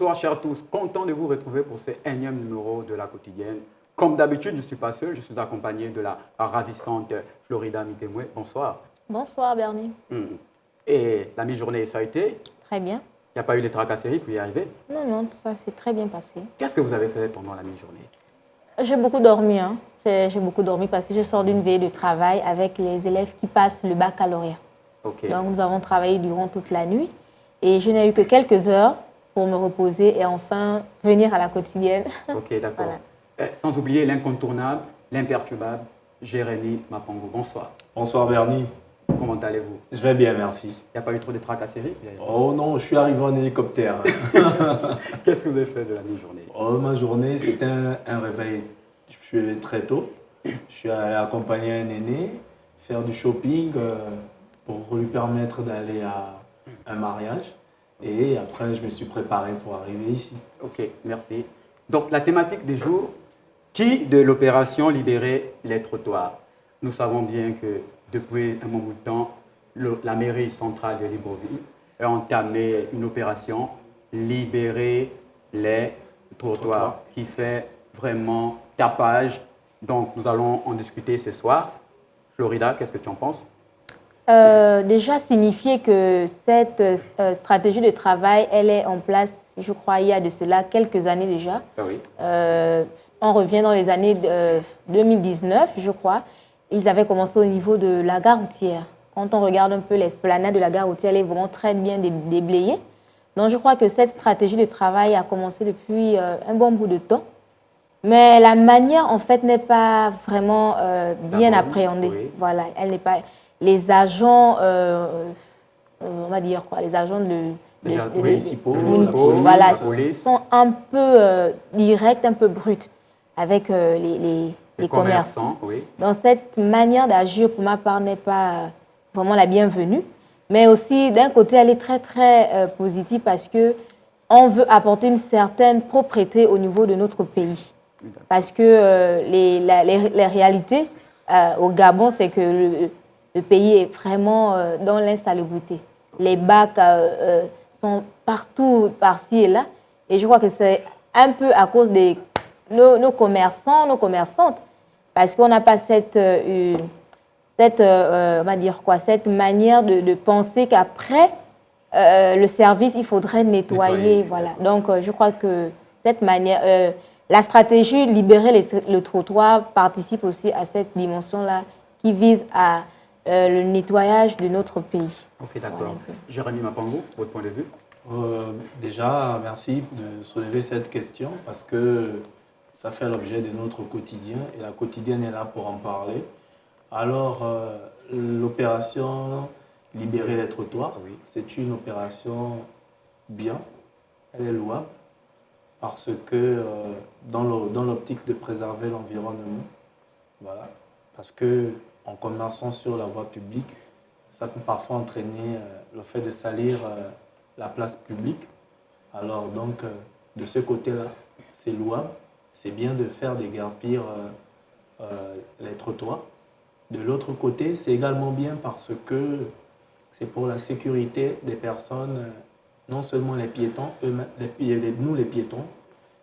Bonsoir chers tous, content de vous retrouver pour ce énième numéro de la quotidienne. Comme d'habitude, je ne suis pas seul, je suis accompagné de la ravissante Florida Mitemwe. Bonsoir. Bonsoir Bernie. Et la mi-journée, ça a été? Très bien. Il n'y a pas eu de tracasseries pour y arriver? Non, tout ça s'est très bien passé. Qu'est-ce que vous avez fait pendant la mi-journée? J'ai beaucoup dormi. J'ai beaucoup dormi parce que je sors d'une veille de travail avec les élèves qui passent le baccalauréat. Okay. Donc nous avons travaillé durant toute la nuit et je n'ai eu que quelques heures pour me reposer et enfin venir à la quotidienne. Ok, d'accord. Voilà. Sans oublier l'incontournable, l'imperturbable, Jérémy Mapango. Bonsoir. Bonsoir Bernie. Comment allez-vous? Je vais bien, merci. Il n'y a pas eu trop de tracasseries? Oh non, je suis arrivé en hélicoptère. Qu'est-ce que vous avez fait de la mi-journée? Ma journée, c'était un réveil. Je suis levé très tôt. Je suis allé accompagner un aîné, faire du shopping pour lui permettre d'aller à un mariage. Et après, je me suis préparé pour arriver ici. Ok, merci. Donc, la thématique du jour, qui de l'opération Libérer les trottoirs? Nous savons bien que depuis un bon bout de temps, la mairie centrale de Libreville a entamé une opération Libérer les trottoirs qui fait vraiment tapage. Donc, nous allons en discuter ce soir. Florida, qu'est-ce que tu en penses? Déjà signifier que cette stratégie de travail, elle est en place, je crois, il y a de cela quelques années déjà. Ah oui. On revient dans les années 2019, je crois. Ils avaient commencé au niveau de la gare routière. Quand on regarde un peu l'esplanade de la gare routière, elle est vraiment très bien déblayée. Donc je crois que cette stratégie de travail a commencé depuis un bon bout de temps. Mais la manière, en fait, n'est pas vraiment bien appréhendée. Oui. Voilà, elle n'est pas... Les agents, on va dire quoi, les agents municipaux, voilà, sont un peu directs, un peu bruts avec les commerçants. Oui. Donc cette manière d'agir, pour ma part, n'est pas vraiment la bienvenue. Mais aussi, d'un côté, elle est très, très positive parce qu'on veut apporter une certaine propreté au niveau de notre pays. Parce que les réalités au Gabon, c'est que le pays est vraiment dans l'insalubrité. Les bacs sont partout, par-ci et là. Et je crois que c'est un peu à cause de nos commerçants, nos commerçantes. Parce qu'on n'a pas cette manière de penser qu'après le service, il faudrait nettoyer. Voilà. Donc, je crois que cette manière... la stratégie libérer le trottoir participe aussi à cette dimension-là qui vise à le nettoyage de notre pays. Ok, d'accord. Voilà. Jérémy Mapango, votre point de vue? Déjà, merci de soulever cette question parce que ça fait l'objet de notre quotidien et la quotidienne est là pour en parler. Alors, l'opération Libérer les trottoirs, oui, c'est une opération bien, elle est louable parce que dans l'optique de préserver l'environnement, voilà, parce que en commerçant sur la voie publique, ça peut parfois entraîner le fait de salir la place publique. Alors donc, de ce côté-là, c'est louable. C'est bien de faire déguerpir les trottoirs. De l'autre côté, c'est également bien parce que c'est pour la sécurité des personnes, non seulement les piétons, nous les piétons,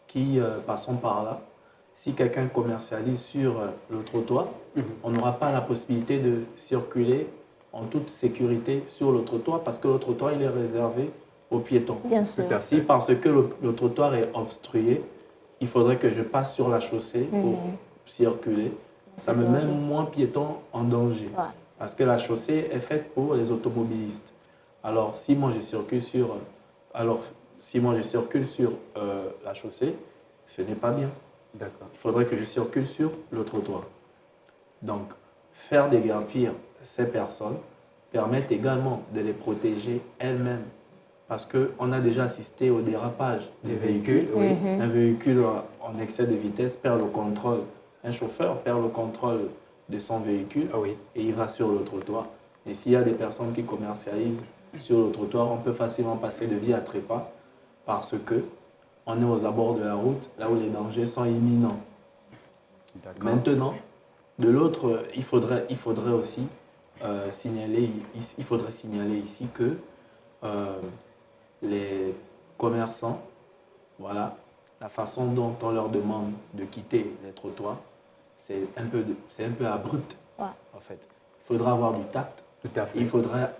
qui passons par là. Si quelqu'un commercialise sur le trottoir, on n'aura pas la possibilité de circuler en toute sécurité sur le trottoir parce que le trottoir il est réservé aux piétons. Bien sûr. Si parce que le trottoir est obstrué, il faudrait que je passe sur la chaussée pour circuler, ça me met moins piéton en danger. Ouais. Parce que la chaussée est faite pour les automobilistes. Alors, si moi je circule sur, la chaussée, ce n'est pas bien. Il faudrait que je circule sur le trottoir. Donc, faire déguerpir ces personnes permet également de les protéger elles-mêmes. Parce qu'on a déjà assisté au dérapage des véhicules. Oui. Un véhicule en excès de vitesse perd le contrôle. Un chauffeur perd le contrôle de son véhicule et il va sur le trottoir. Et s'il y a des personnes qui commercialisent sur le trottoir, on peut facilement passer de vie à trépas parce que on est aux abords de la route, là où les dangers sont imminents. Maintenant, de l'autre, il faudrait aussi signaler ici que les commerçants voilà, la façon dont on leur demande de quitter les trottoirs, c'est un peu abrupt, Ouais. en fait. Il faudra avoir du tact. Tout à fait. Il faudrait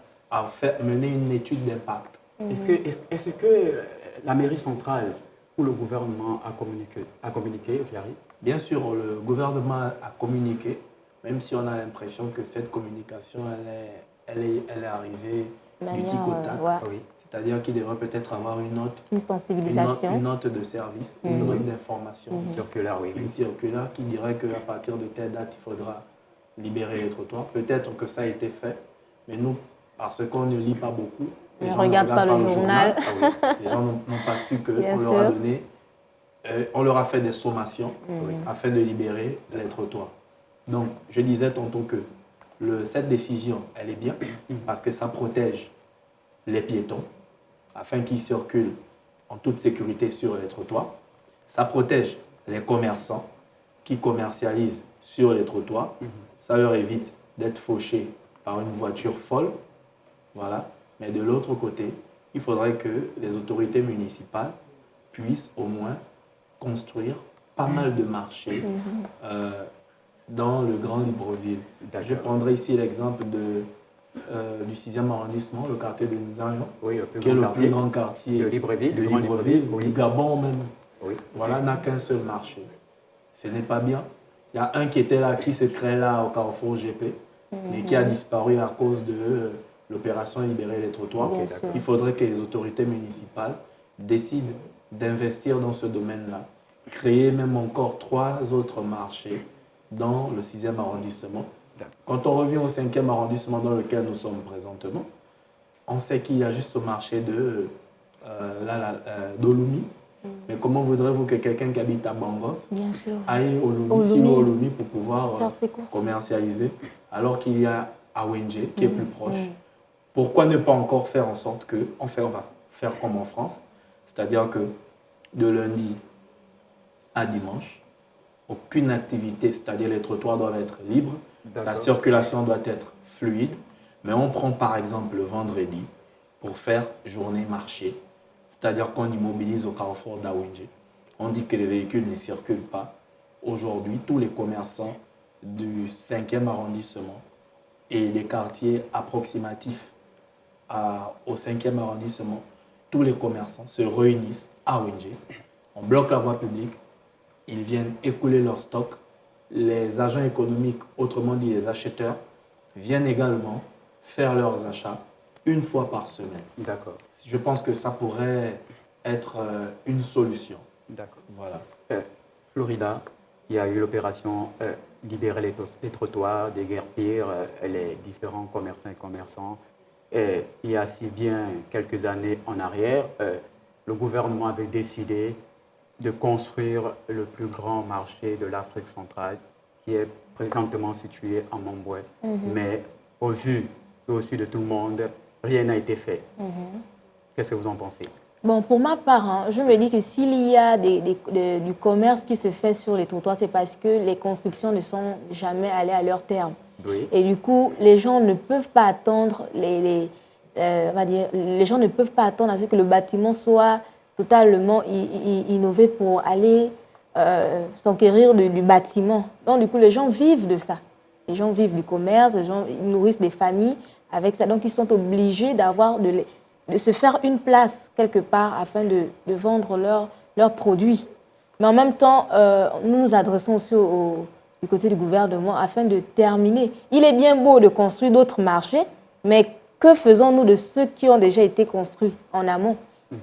mener une étude d'impact. Est-ce que la mairie centrale ou le gouvernement a communiqué, Jerry? Bien sûr, le gouvernement a communiqué, même si on a l'impression que cette communication, elle est arrivée du tic au tac. Ouais. Oui. C'est-à-dire qu'il devrait peut-être avoir une note, Une sensibilisation. une note de service, une note d'information, Circulaire, oui. une circulaire qui dirait qu'à partir de telle date, il faudra libérer les trottoirs. Peut-être que ça a été fait, mais nous, parce qu'on ne lit pas beaucoup, On les ne gens regarde pas le le journal. Ah oui. Les gens n'ont pas su qu'on leur a donné, on leur a fait des sommations afin de libérer les trottoirs. Donc, je disais tantôt que cette décision, elle est bien parce que ça protège les piétons afin qu'ils circulent en toute sécurité sur les trottoirs. Ça protège les commerçants qui commercialisent sur les trottoirs. Ça leur évite d'être fauchés par une voiture folle. Voilà. Mais de l'autre côté, il faudrait que les autorités municipales puissent au moins construire pas mal de marchés dans le Grand Libreville. Je prendrai ici l'exemple du 6e arrondissement, le quartier de Nzarion, qui est le plus grand quartier de Libreville, du Gabon même. Oui. Voilà, n'a qu'un seul marché. Ce n'est pas bien. Il y a un qui était là, qui se crée là au Carrefour GP, mais qui a disparu à cause de l'opération Libérer les trottoirs. Il faudrait que les autorités municipales décident d'investir dans ce domaine-là, créer même encore 3 autres marchés dans le 6e arrondissement. Quand on revient au 5e arrondissement dans lequel nous sommes présentement, on sait qu'il y a juste au marché d'Olumi. Mais comment voudrez-vous que quelqu'un qui habite à Bangos aille au Olumi pour pouvoir commercialiser, alors qu'il y a Awenje qui est plus proche? Pourquoi ne pas encore faire en sorte on va faire comme en France, c'est-à-dire que de lundi à dimanche, aucune activité, c'est-à-dire les trottoirs doivent être libres, la circulation doit être fluide, mais on prend par exemple le vendredi pour faire journée marché, c'est-à-dire qu'on immobilise au carrefour d'Awenje. On dit que les véhicules ne circulent pas. Aujourd'hui, tous les commerçants du 5e arrondissement et des quartiers approximatifs au 5e arrondissement, tous les commerçants se réunissent à Awenje. On bloque la voie publique, ils viennent écouler leur stock. Les agents économiques, autrement dit les acheteurs, viennent également faire leurs achats une fois par semaine. D'accord. Je pense que ça pourrait être une solution. D'accord. Voilà. Florida, il y a eu l'opération Libérer les trottoirs, déguerpir les différents commerçants et commerçants. Et il y a si bien quelques années en arrière, le gouvernement avait décidé de construire le plus grand marché de l'Afrique centrale, qui est présentement situé à Mombwe. Mais au vu et au su de tout le monde, rien n'a été fait. Qu'est-ce que vous en pensez? Bon, pour ma part, je me dis que s'il y a du commerce qui se fait sur les trottoirs, c'est parce que les constructions ne sont jamais allées à leur terme. Oui. Et du coup, les gens ne peuvent pas attendre, les gens ne peuvent pas attendre à ce que le bâtiment soit totalement innové pour aller s'enquérir du bâtiment. Donc, du coup, les gens vivent de ça. Les gens vivent du commerce, les gens nourrissent des familles avec ça. Donc, ils sont obligés de se faire une place quelque part afin de vendre leurs produits. Mais en même temps, nous nous adressons aussi du côté du gouvernement afin de terminer. Il est bien beau de construire d'autres marchés, mais que faisons-nous de ceux qui ont déjà été construits en amont?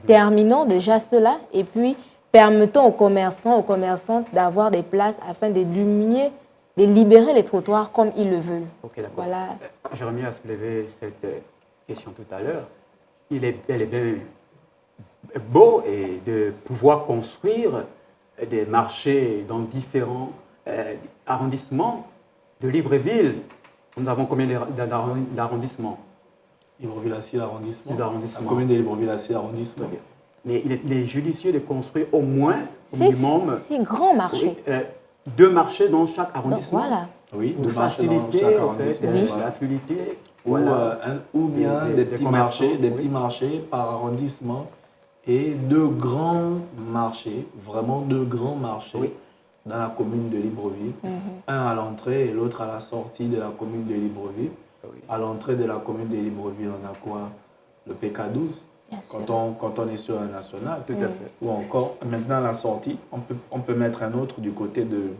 Terminons déjà cela et puis permettons aux commerçants, aux commerçantes d'avoir des places afin de libérer les trottoirs comme ils le veulent. Ok, d'accord. Voilà. Jérémy a soulevé cette question tout à l'heure. Il est bel et bien beau de pouvoir construire des marchés dans différents arrondissements de Libreville. Nous avons combien d'arrondissements? Libreville à 6 arrondissements. 6 arrondissements. La commune de Libreville à 6 arrondissements. Mais il est judicieux de construire au moins, au minimum, 6 grands marchés. 2 marchés dans chaque arrondissement. Donc, voilà. Oui, Pour 2 marchés dans faciliter chaque en fait, arrondissement. la fluidité. Ou bien des petits commerçants, marchés par arrondissement et 2 grands marchés, vraiment 2 grands marchés dans la commune de Libreville. Un à l'entrée et l'autre à la sortie de la commune de Libreville. À l'entrée de la commune de Libreville, on a quoi? Le PK12, quand on est sur un national. Tout à fait. Ou encore, maintenant à la sortie, on peut mettre un autre du côté de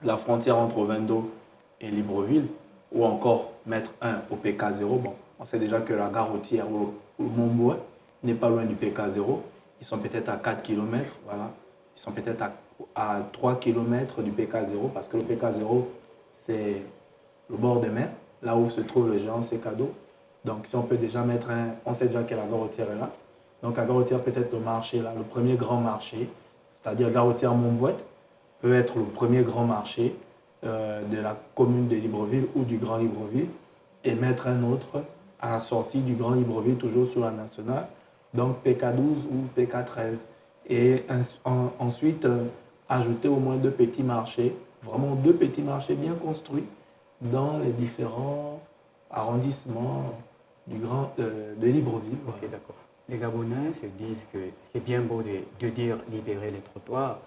la frontière entre Ovendo et Libreville, ou encore mettre un au PK0. Bon, on sait déjà que la gare routière ou Montbouet n'est pas loin du PK0. Ils sont peut-être à 4 km, voilà. Ils sont peut-être à 3 km du PK0, parce que le PK0, c'est le bord de mer, là où se trouve le géant Secado. Donc, si on peut déjà mettre un... On sait déjà que la gare routière est là. Donc, la gare routière peut être le marché, là, le premier grand marché, c'est-à-dire gare routière Montbouet, peut être le premier grand marché de la commune de Libreville ou du Grand Libreville, et mettre un autre à la sortie du Grand Libreville, toujours sur la nationale, donc PK12 ou PK13. Et ensuite, ajouter au moins 2 petits marchés, vraiment 2 petits marchés bien construits dans les différents arrondissements de Libreville. Ok, d'accord. Les Gabonais se disent que c'est bien beau de dire libérer les trottoirs,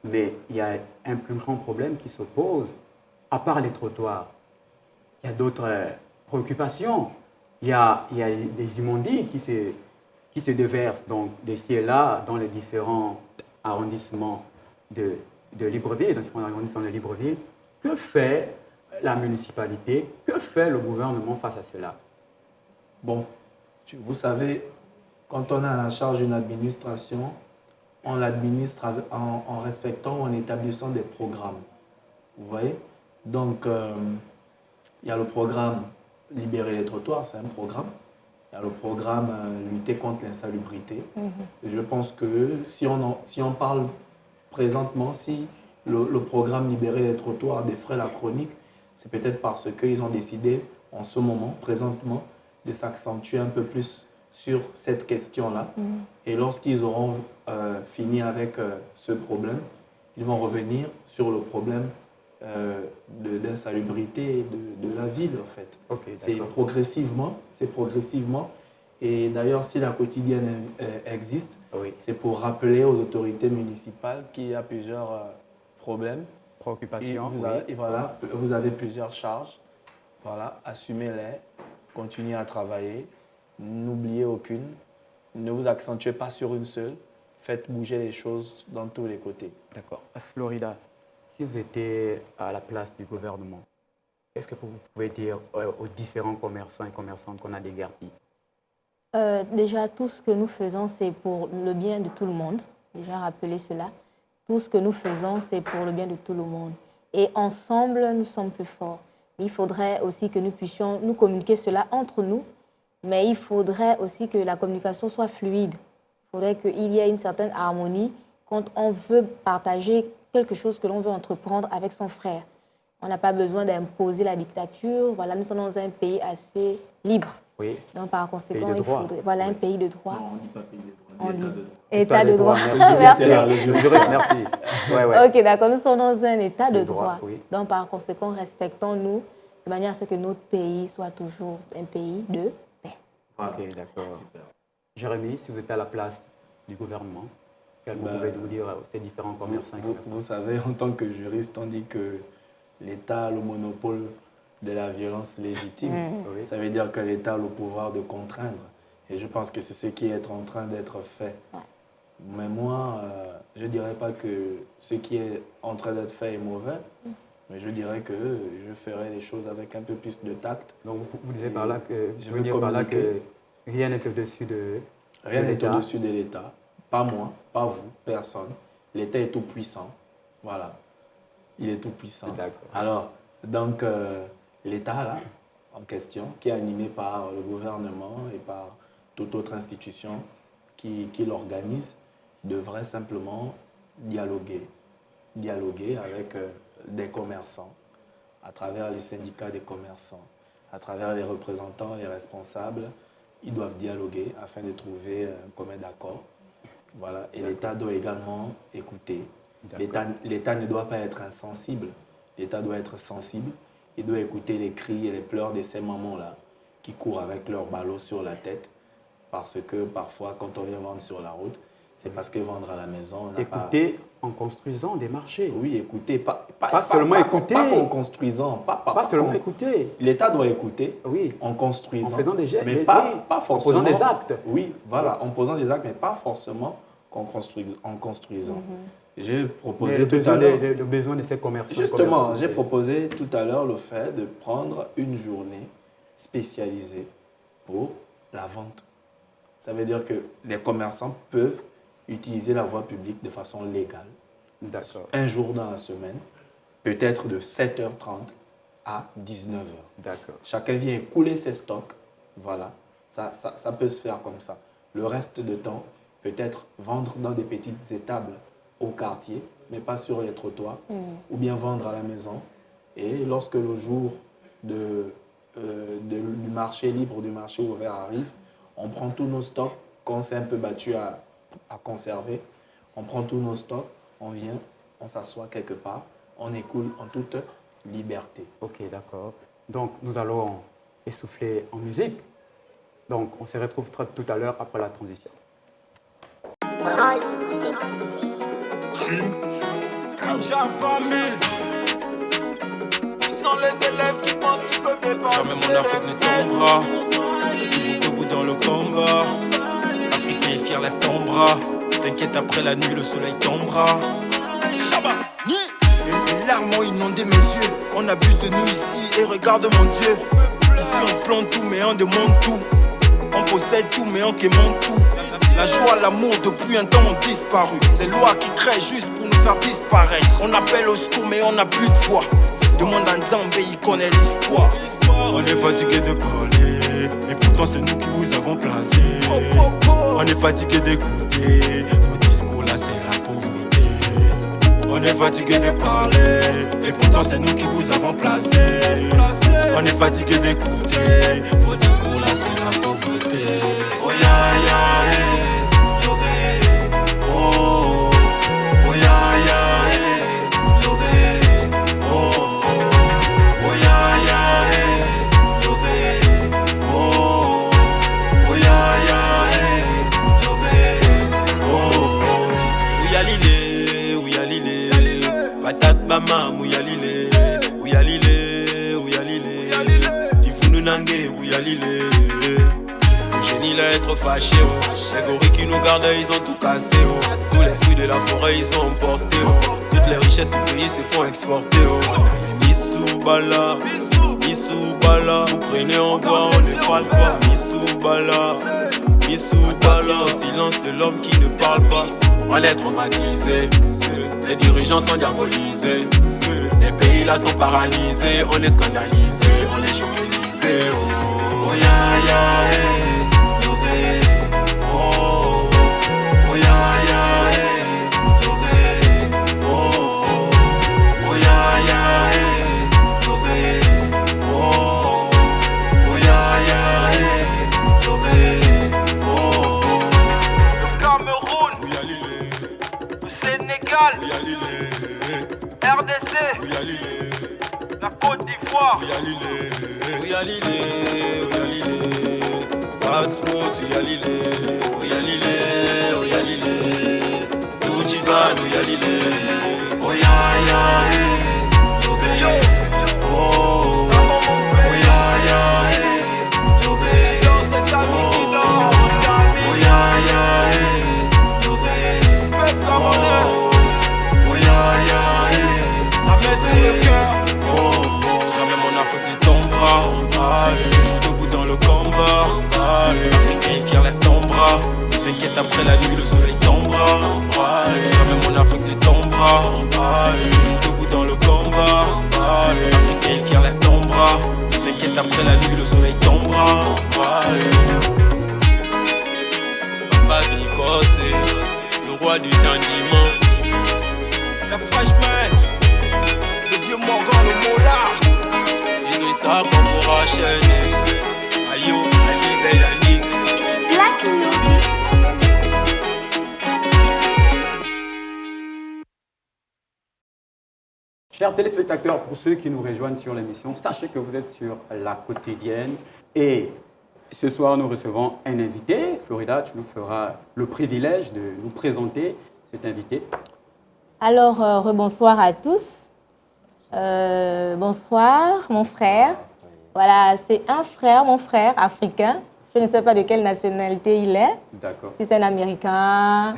mais il y a un plus grand problème qui se pose. À part les trottoirs, il y a d'autres préoccupations. Il y a des immondies qui se déversent donc d'ici et là dans les différents arrondissements de Libreville, dans les différents arrondissements de Libreville. Que fait la municipalité? Que fait le gouvernement face à cela? Bon, vous savez, quand on a à la charge une administration, on l'administre en respectant ou en établissant des programmes. Vous voyez? Donc, il y a le programme Libérer les trottoirs, c'est un programme. Il y a le programme Lutter contre l'insalubrité. Et je pense que si on parle présentement, si le programme Libérer les trottoirs défraie la chronique, c'est peut-être parce qu'ils ont décidé en ce moment, présentement, de s'accentuer un peu plus sur cette question-là. Et lorsqu'ils auront fini avec ce problème, ils vont revenir sur le problème d'insalubrité de la ville, en fait. Okay, c'est progressivement. Et d'ailleurs, si la quotidienne existe, c'est pour rappeler aux autorités municipales qu'il y a plusieurs problèmes, préoccupations. Et voilà, vous avez plusieurs charges. Voilà, assumez-les, continuez à travailler, n'oubliez aucune, ne vous accentuez pas sur une seule, faites bouger les choses dans tous les côtés. D'accord. Florida, si vous étiez à la place du gouvernement, qu'est-ce que vous pouvez dire aux différents commerçants et commerçantes qu'on a déguerpis? Déjà, tout ce que nous faisons, c'est pour le bien de tout le monde. Déjà, rappelez cela. Tout ce que nous faisons, c'est pour le bien de tout le monde. Et ensemble, nous sommes plus forts. Il faudrait aussi que nous puissions nous communiquer cela entre nous, mais il faudrait aussi que la communication soit fluide. Il faudrait qu'il y ait une certaine harmonie quand on veut partager quelque chose que l'on veut entreprendre avec son frère. On n'a pas besoin d'imposer la dictature. Voilà, nous sommes dans un pays assez libre. Oui. Donc, par conséquent, il faudrait... Voilà, un pays de droit. Non, on ne dit pas pays de droit, on dit état de droit. Merci. Merci. Ouais. Ok, d'accord. Nous sommes dans un état de droit. Oui. Donc, par conséquent, respectons-nous de manière à ce que notre pays soit toujours un pays de paix. Ok, d'accord. Jérémy, si vous êtes à la place du gouvernement, quel mot pouvez-vous nous dire ces différents commerçants? Vous savez, en tant que juriste, on dit que l'État a le monopole de la violence légitime. Ça veut dire que l'État a le pouvoir de contraindre. Et je pense que c'est ce qui est en train d'être fait. Mais moi, je ne dirais pas que ce qui est en train d'être fait est mauvais, mais je dirais que je ferai les choses avec un peu plus de tact. Donc vous disiez par là que, rien n'est au-dessus de Rien n'est au-dessus de l'État. Pas moi, pas vous, personne. L'État est tout puissant. Voilà. Il est tout puissant. Alors, donc, l'État, là, en question, qui est animé par le gouvernement et par toute autre institution qui l'organise, devrait simplement dialoguer avec des commerçants, à travers les syndicats des commerçants, à travers les représentants, les responsables. Ils doivent dialoguer afin de trouver un commun d'accord. Voilà. Et l'État doit également écouter. L'État ne doit pas être insensible. L'État doit être sensible. Il doit écouter les cris et les pleurs de ces mamans-là qui courent avec leurs ballots sur la tête Parce que parfois, quand on vient vendre sur la route, c'est parce que vendre à la maison, on n'a pas... Écouter en construisant des marchés. Oui, écouter. Pas seulement écouter. Pas en construisant. Pas Seulement écouter. L'État doit écouter Oui. en construisant. En faisant des gestes. Mais pas forcément. En posant des actes. Oui, voilà, en posant des actes, mais pas forcément en construisant. J'ai proposé Mais tout à l'heure... le besoin de ces commerçants. Justement, j'ai proposé tout à l'heure le fait de prendre une journée spécialisée pour la vente. Ça veut dire que les commerçants peuvent utiliser la voie publique de façon légale. D'accord. Un jour dans la semaine, peut-être de 7h30 à 19h. D'accord. Chacun vient écouler ses stocks. Voilà, ça peut se faire comme ça. Le reste de temps, peut-être vendre dans des petites étables au quartier, mais pas sur les trottoirs, ou bien vendre à la maison. Et lorsque le jour du marché libre, du marché ouvert arrive, on prend tous nos stocks qu'on s'est un peu battu à conserver. On prend tous nos stocks, on vient, on s'assoit quelque part, on écoule en toute liberté. Ok, d'accord. Donc, nous allons essouffler en musique. Donc, on se retrouve tout à l'heure après la transition. Ils sont les élèves qui pensent qu'ils peuvent dépasser. Jamais mon Afrique ne tombera. Toujours debout dans le combat. Africain et fier, lève ton bras. T'inquiète, après la nuit, le soleil tombera. Shabbat. Les larmes ont inondé mes yeux. On abuse de nous ici et regarde mon Dieu. Ici on plante tout mais on demande tout. On possède tout mais on quémande tout. La joie, l'amour depuis un temps ont disparu. Les lois qui créent juste pour nous faire disparaître. On appelle au secours mais on n'a plus de foi. Demande à Nzambé, il connaît l'histoire. On est fatigué de parler, et pourtant c'est nous qui vous avons placé. On est fatigué d'écouter, vos discours là c'est la pauvreté. On est fatigué de parler, et pourtant c'est nous qui vous avons placé. On est fatigué d'écouter, vos discours là c'est la pauvreté. Oh ya ya, eh, lové. Oh, oh ya ya, eh, lové. Oh, oh ya ya, eh, lové. Oh, oh ya ya, eh, lové. Oh, ouya lilé, ouya lilé. Patate maman, ouya lilé. Ouya lilé, ouya lilé. Divou nangue, ouya lilé. Génie là être fâché, oh. Les gorilles qui nous gardent, ils ont tout cassé, oh. Tous les fruits de la forêt, ils ont emporté, oh. Toutes les richesses du pays se font exporter, oh. Missoubala, Missoubala. Vous prenez en voix, on ne parle pas. Missoubala, Missoubala. Au silence de l'homme qui ne parle pas. On est traumatisé, les dirigeants sont diabolisés, les pays là sont paralysés. On est scandalisé, on est choquélisé, oh. Oh ya ya, eh, lové. Oh, oh ya ya, eh, lové. Oh, oh ya ya, eh, lové. Oh, oh ya ya, eh, lové. Oh, Le Cameroun, oh ya lilé, le Sénégal, oh ya lilé, RDC, oh ya lilé, la Côte d'Ivoire. oh ya lilé, oh ya lilé, oh ya lilé. Patsmouth, oh ya lilé, oh ya lilé, oh ya lilé. Toujivan, oh ya lilé, oh ya ya, eh, lové. Oh, oh ya ya, eh, lové. Oh ya ya, eh, lové. Oh ya ya, eh, jamais mon Afrique ne tombera. Toujours debout dans le combat. Africain et fier, lève ton bras. T'inquiète, après la nuit, le soleil tombera. Jamais mon Afrique ne tombera. Toujours debout dans le combat. Africain et fier, lève ton bras. T'inquiète, après la nuit, le soleil tombera. Papa Biko, c'est le roi du dandiment. La freshman, le vieux Morgan, le Mollard. Idrissa Kamboura chaîné. Ayo, Ali Beyani. Black Music. Chers téléspectateurs, pour ceux qui nous rejoignent sur l'émission, sachez que vous êtes sur La Quotidienne et Ce soir, nous recevons un invité. Florida, tu nous feras le privilège de nous présenter cet invité. Alors, rebonsoir à tous. Bonsoir, mon frère. Voilà, c'est un frère, mon frère africain. Je ne sais pas de quelle nationalité il est. D'accord. Si c'est un Américain.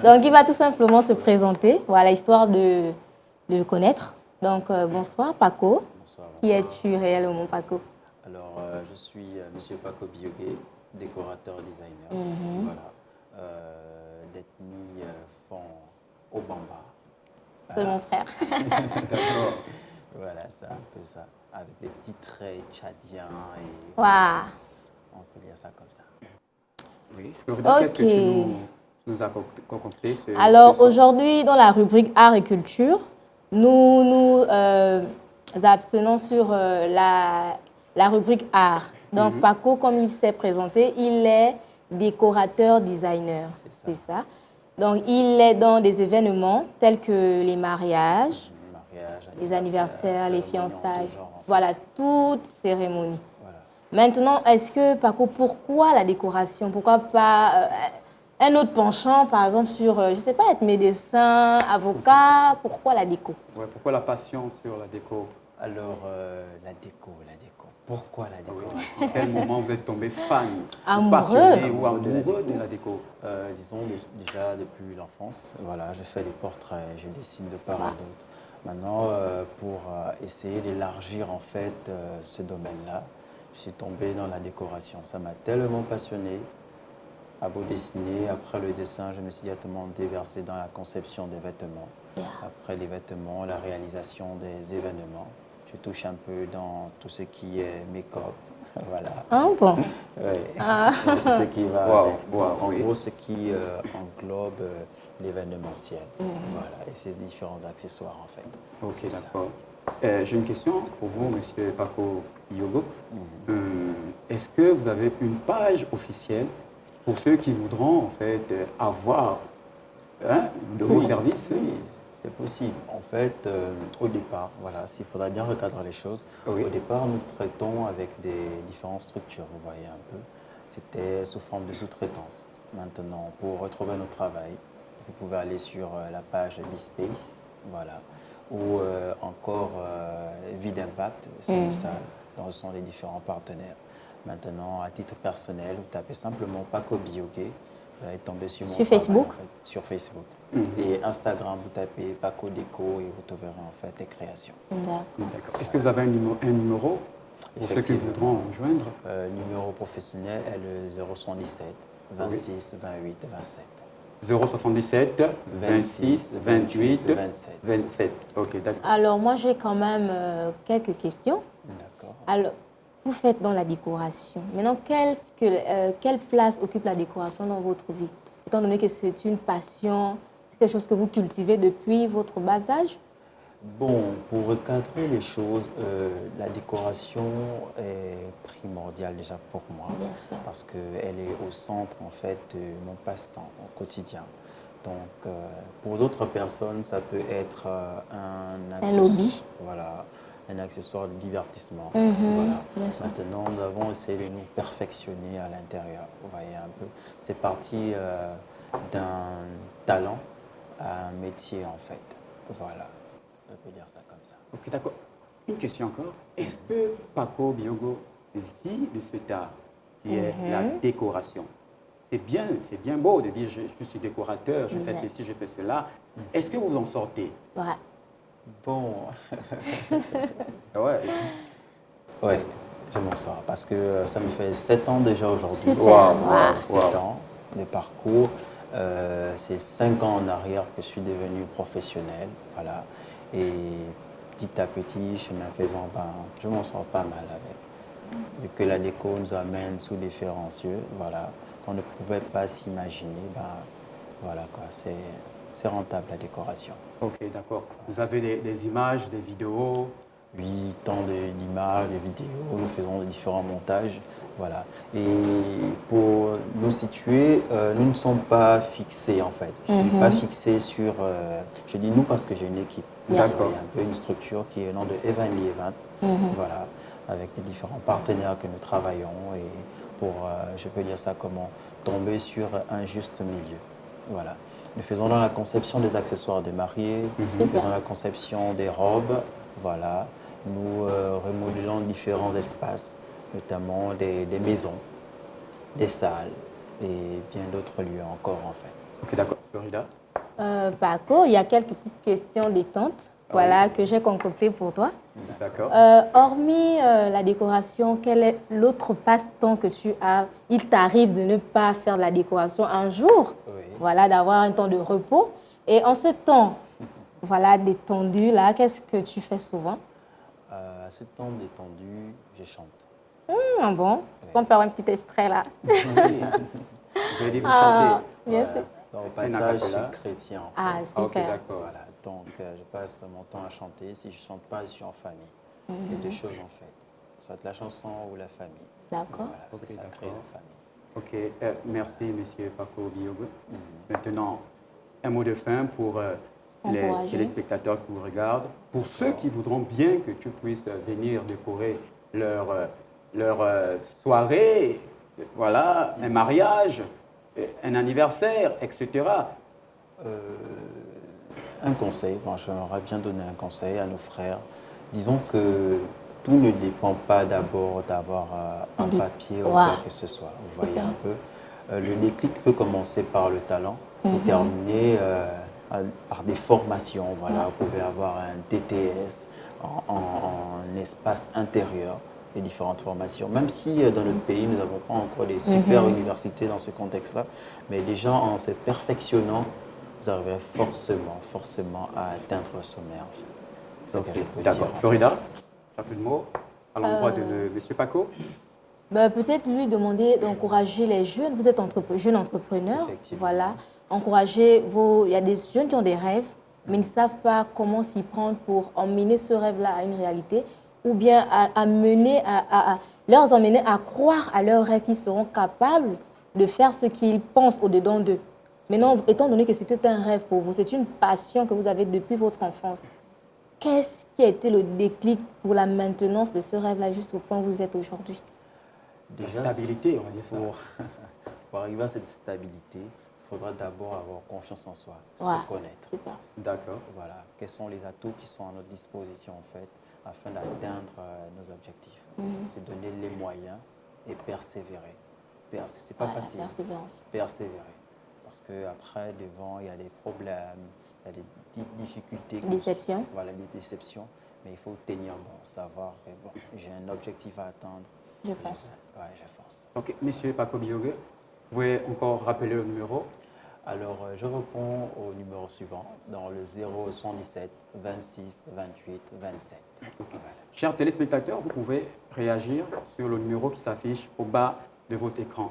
Donc, il va tout simplement se présenter, voilà, histoire de le connaître. Donc, bonsoir, Paco. Bonsoir. Qui es-tu réellement, Paco? Alors, je suis Monsieur Paco Biogué, décorateur et designer. Voilà. D'ethnie Fon Obamba. C'est mon frère. D'accord. Voilà, c'est un peu ça. Avec des petits traits tchadiens et Waouh. on peut dire ça comme ça. Oui. Florida, qu'est-ce que Ok. tu nous as concocté Alors, ce soir? aujourd'hui, dans la rubrique art et culture, nous nous abstenons sur la rubrique art. Donc, Paco, comme il s'est présenté, il est décorateur designer. C'est ça. C'est ça. Donc, il est dans des événements tels que les mariages, Mariage, les anniversaires, les cérémonie en fiançailles. tout genre, en fait. Voilà, toutes cérémonies. Voilà. Maintenant, est-ce que, Paco, pourquoi la décoration? Pourquoi pas un autre penchant, par exemple, sur, je ne sais pas, être médecin, avocat? Pourquoi la déco? Ouais, pourquoi la passion sur la déco? Alors, la déco. Pourquoi la décoration? À quel moment vous êtes tombé fan, ou Amoureux. passionné ou amoureux de la déco? Disons déjà depuis l'enfance, voilà, je fais des portraits, je dessine de part et d'autre. Maintenant, pour essayer d'élargir en fait ce domaine-là, je suis tombé dans la décoration. Ça m'a tellement passionné. À beau dessiner, après le dessin, je me suis directement déversé dans la conception des vêtements. Après les vêtements, la réalisation des événements. Je touche un peu dans tout ce qui est make-up, voilà. Ah bon? Ouais. Tout ce qui va Wow, avec. wow, En oui. gros, ce qui englobe l'événementiel. Voilà, et ces différents accessoires en fait. Ok, C'est ça. d'accord. J'ai une question pour vous, Monsieur Paco Biogo. Est-ce que vous avez une page officielle pour ceux qui voudront en fait avoir de vos services? Oui, c'est possible. En fait, au départ, voilà, s'il faudrait bien recadrer les choses, Oui. au départ, nous traitons avec des différentes structures, vous voyez un peu. C'était sous forme de sous-traitance. Maintenant, pour retrouver notre travail, vous pouvez aller sur la page BeSpace, voilà, ou encore Vie d'Impact, c'est une salle, dont ce sont les différents partenaires. Maintenant, à titre personnel, vous tapez simplement Paco Biogué, vous allez tomber sur mon Sur travail, Facebook? en fait, sur Facebook. Et Instagram, vous tapez Paco Déco et vous trouverez en fait les créations. D'accord. D'accord. Est-ce que vous avez un numéro pour ceux qui Effectivement. voudront vous joindre? Numéro professionnel est le 077 26 28 27. 077 26 28 27. 27. Ok, d'accord. Alors, moi, j'ai quand même quelques questions. D'accord. Alors, vous faites dans la décoration. Maintenant, quelle place occupe la décoration dans votre vie? Étant donné que c'est une passion, c'est quelque chose que vous cultivez depuis votre bas âge? Bon, pour recadrer les choses, la décoration est primordiale déjà pour moi. Bien sûr. Parce qu'elle est au centre en fait de mon passe-temps au quotidien. Donc, pour d'autres personnes, ça peut être un accessoire. hobby. Voilà, un accessoire de divertissement. Bien Voilà. sûr. Maintenant, nous avons essayé de nous perfectionner à l'intérieur. Vous voyez un peu. C'est parti d'un talent à un métier en fait. Voilà. On peut dire ça comme ça. Ok, d'accord. Une question encore. Est-ce que Paco Biogo vit de cet art qui est la décoration? C'est bien beau de dire je suis décorateur, je fais Exact. ceci, je fais cela. Est-ce que vous en sortez? Ouais. Bon, Ouais. ouais, je m'en sors parce que ça me fait 7 ans déjà aujourd'hui. Super. Wow, Wow. 7 ans de parcours. C'est 5 ans en arrière que je suis devenu professionnel. Voilà. Et petit à petit, chemin faisant, je m'en sors pas mal avec. Vu que la déco nous amène sous différents cieux, voilà, qu'on ne pouvait pas s'imaginer, voilà quoi, c'est rentable la décoration. Ok, d'accord. Vous avez des images, des vidéos? Oui, tant d'images, de vidéos, nous faisons différents montages, voilà. Et pour nous situer, nous ne sommes pas fixés en fait. Je ne suis pas fixé sur, je dis nous parce que j'ai une équipe. D'accord. Il y a un peu une structure qui est le nom de Evan Lee Event, voilà. avec les différents partenaires que nous travaillons et pour, je peux dire ça comment, tomber sur un juste milieu. Voilà. Nous faisons dans la conception des accessoires des mariés, nous faisons la conception des robes, voilà. Nous remodelons différents espaces, notamment des maisons, des salles et bien d'autres lieux encore en fait. Ok, d'accord. Florida? Paco, il y a quelques petites questions détentes voilà, que j'ai concoctées pour toi. D'accord. Hormis la décoration, quel est l'autre passe-temps que tu as? Il t'arrive de ne pas faire de la décoration un jour, voilà, d'avoir un temps de repos. Et en ce temps, voilà, détendu, là, qu'est-ce que tu fais souvent? À ce temps détendu, je chante. Bon, est-ce qu'on peut avoir un petit extrait là? Je vais dire vous chanter. Bien sûr. Dans le passage, je suis chrétien. Ah, super. Ok, d'accord. Voilà, donc je passe mon temps à chanter. Si je ne chante pas, je suis en famille. Il y a deux choses en fait, soit la chanson ou la famille. D'accord. Voilà, Ok, c'est sacré d'accord. la famille. Ok, merci Monsieur Paco Biogo. Maintenant, un mot de fin pour les Encourager. téléspectateurs qui vous regardent, pour ceux qui voudront bien que tu puisses venir décorer leur soirée, voilà, un mariage, un anniversaire, etc. Un conseil, bon, j'aimerais bien donner un conseil à nos frères. Disons que tout ne dépend pas d'abord d'avoir un papier ou quoi que ce soit. Vous voyez un peu. Le déclic peut commencer par le talent et terminer par des formations. Voilà, vous pouvez avoir un DTS en espace intérieur, les différentes formations. Même si dans notre pays, nous n'avons pas encore des super universités dans ce contexte-là, mais déjà en se perfectionnant, vous arriverez forcément à atteindre le sommet. En fait. C'est ce que je peux D'accord. dire. Florida, tu as plus de mots à l'endroit de Monsieur Paco? Peut-être lui demander d'encourager les jeunes. Vous êtes jeune entrepreneur, Effectivement. voilà. Encourager il y a des jeunes qui ont des rêves, mais ils ne savent pas comment s'y prendre pour emmener ce rêve-là à une réalité, ou bien leur emmener à croire à leurs rêves qu'ils seront capables de faire ce qu'ils pensent au-dedans d'eux. Maintenant, étant donné que c'était un rêve pour vous, c'est une passion que vous avez depuis votre enfance, qu'est-ce qui a été le déclic pour la maintenance de ce rêve-là jusqu'au point où vous êtes aujourd'hui? La stabilité, on va dire ça. Pour arriver à cette stabilité, il faudra d'abord avoir confiance en soi, se connaître. Super. D'accord. Voilà, quels sont les atouts qui sont à notre disposition en fait, afin d'atteindre nos objectifs. C'est donner les moyens et persévérer. C'est pas facile. Persévérance. Persévérer. Parce qu'après, devant, il y a des problèmes, il y a des difficultés. Déceptions. Voilà, des déceptions. Mais il faut tenir bon, savoir que bon, j'ai un objectif à atteindre. Je fonce. Oui, je fonce. Ok, Monsieur Paco Biogo, vous pouvez encore rappeler le numéro? Alors, je réponds au numéro suivant, dans le 077 26 28 27. Voilà. Chers téléspectateurs, vous pouvez réagir sur le numéro qui s'affiche au bas de votre écran.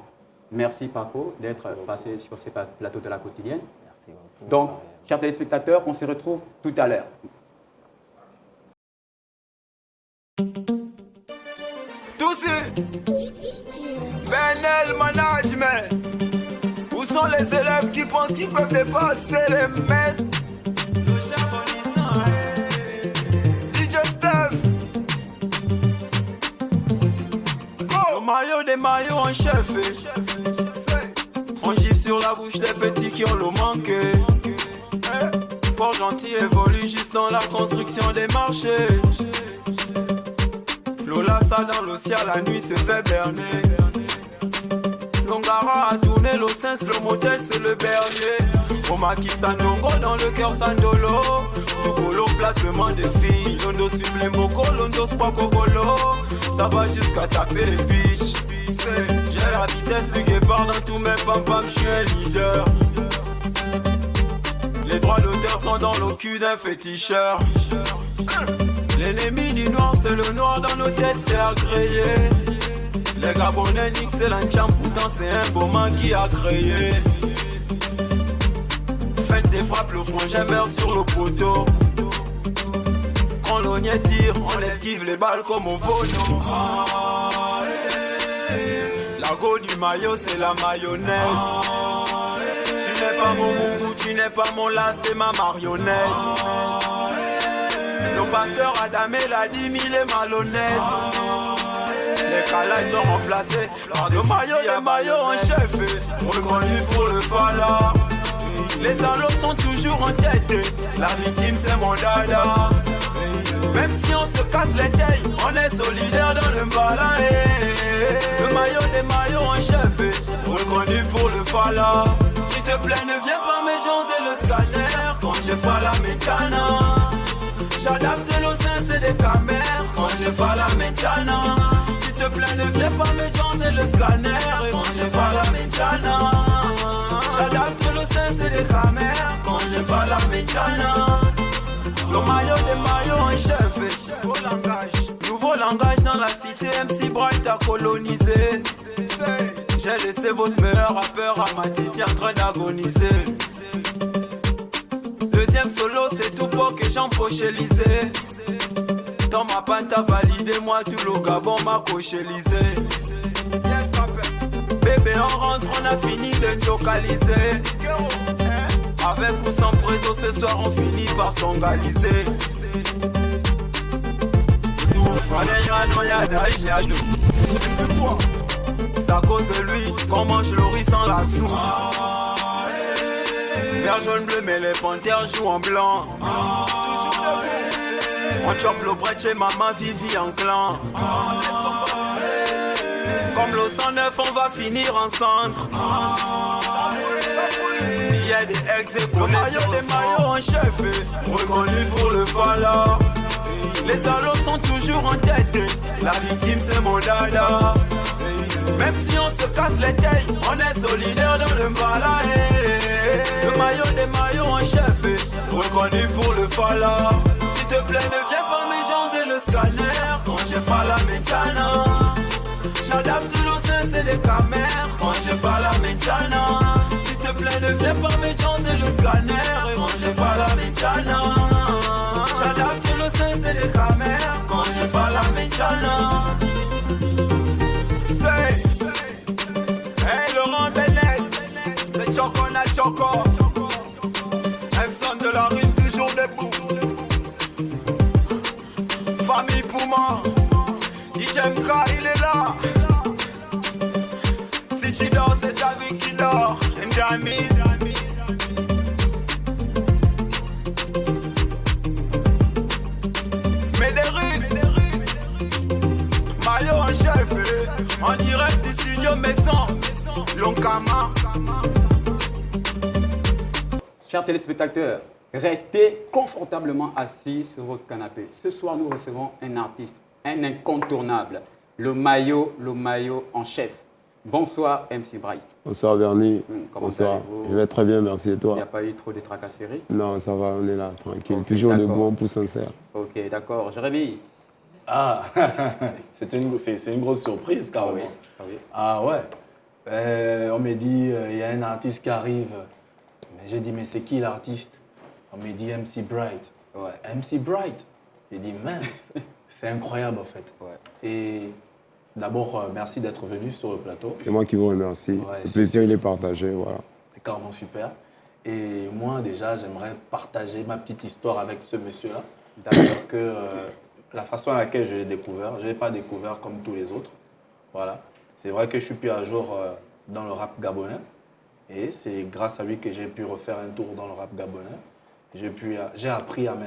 Merci Paco d'être passé sur ces plateaux de la quotidienne. Merci beaucoup. Donc, chers téléspectateurs, on se retrouve tout à l'heure. Tous Benel Management. Où sont les élèves qui pensent qu'ils peuvent dépasser les maîtres? DJ Steph. Le maillot des maillots en chef. On gifle sur la bouche des petits qui ont le manqué. Port gentil évolue juste dans la construction des marchés. Lola ça dans l'océan, la nuit se fait berner. Longara a tourné l'Ocens, le motel c'est le berger. Omaki Sanongo dans le cœur Sandolo. Tugolo placement des filles. Londo sublime Boko, Londo Spoko Golo. Ça va jusqu'à taper les biches. J'ai la vitesse du guépard dans tous mes pam-pam, je suis un leader. Les droits d'auteur sont dans le cul d'un féticheur. L'ennemi du noir, c'est le noir dans nos têtes, c'est agréé. Les Gabonais niquent, c'est l'enchant, pourtant c'est un beau man qui a créé. Faites des frappes, le frangin meurt sur le poteau. Quand l'oignet tire, on esquive les balles comme au Vono. La go du maillot, c'est la mayonnaise. Tu n'es pas mon mougou, tu n'es pas mon las, c'est ma marionnette. Nos pasteurs Adam et la 10 000 est malhonnête. Les calailles sont remplacés par des maillots en chef. Reconnus pour le fala. Les salauds sont toujours en tête. La victime c'est mon dada. Même si on se casse les tailles, on est solidaire dans le mbala. Le maillot des maillots en chef, reconnu pour le fala. S'il te plaît, ne viens pas me jaser le scanner quand je fais la mécana. J'adapte le sens et des camères quand je fais la mécana. S'il te plaît, ne viens pas me jaser le scanner quand je fais la mécana. J'adapte le sens et des camères quand je fais la mécana. Le maillot des maillots en chef, nouveau langage dans la cité, MC Bright a colonisé. J'ai laissé votre meilleur rappeur à ma titi en train d'agoniser. Deuxième solo, c'est tout pour que j'empochelisé. Dans ma pente à validé, moi tout le Gabon m'a cochelisé. Bébé on rentre, on a fini de localiser. Avec ou sans préso, ce soir on finit par s'engaliser. C'est à cause de lui qu'on mange le riz sans la soupe. Vert, jaune, bleu, mais les panthères jouent en blanc. On chope le bret chez maman Vivi en clan. Comme le 109, on va finir en centre. Il y a des ex et des maillots en chef, reconnu pour le fala. Les salauds sont toujours en tête, la victime c'est mon dada. Même si on se casse les tailles, on est solidaire dans le mbala. Le maillot des maillots en chef, reconnu pour le fala. S'il te plaît, ne viens pas me jaser le scanner quand je fais la mécana. J'adapte le sens et des camères quand je fais la mécana. S'il te plaît, ne viens pas me jaser le scanner quand je fais la mécana. J'adapte le sens et des camères quand je fais la mécana. Hey Laurent Bennett, c'est Choco na Choco. Emson de la rue toujours debout. Famille Pouma, DJ MK il est là. Si tu dors c'est ta vie qui dort. Ndami. Maillot en chef, en direct du studio Maison, Lonkama. Chers téléspectateurs, restez confortablement assis sur votre canapé. Ce soir, nous recevons un artiste, un incontournable, le maillot en chef. Bonsoir, MC Bright. Bonsoir, Bernie. Comment Bonsoir. allez-vous? Je vais très bien, merci. Et toi? Il n'y a pas eu trop de tracasseries? Non, ça va, on est là, tranquille. Ok, toujours d'accord. debout, on pousse sincère. Ok, d'accord. Jérémy. Ah, c'est une grosse surprise, carrément. Oui. Ah oui. Ah ouais. On me dit, il y a un artiste qui arrive. Mais j'ai dit, mais c'est qui l'artiste? On me dit MC Bright. Ouais. MC Bright. J'ai dit, mince, c'est incroyable en fait. Ouais. Et d'abord, merci d'être venu sur le plateau. C'est moi qui vous remercie. Ouais, Le plaisir, il est partagé, voilà. C'est carrément super. Et moi, déjà, j'aimerais partager ma petite histoire avec ce monsieur-là. Parce que la façon à laquelle je l'ai découvert, je ne l'ai pas découvert comme tous les autres. Voilà. C'est vrai que je suis plus à jour dans le rap gabonais. Et c'est grâce à lui que j'ai pu refaire un tour dans le rap gabonais. J'ai appris à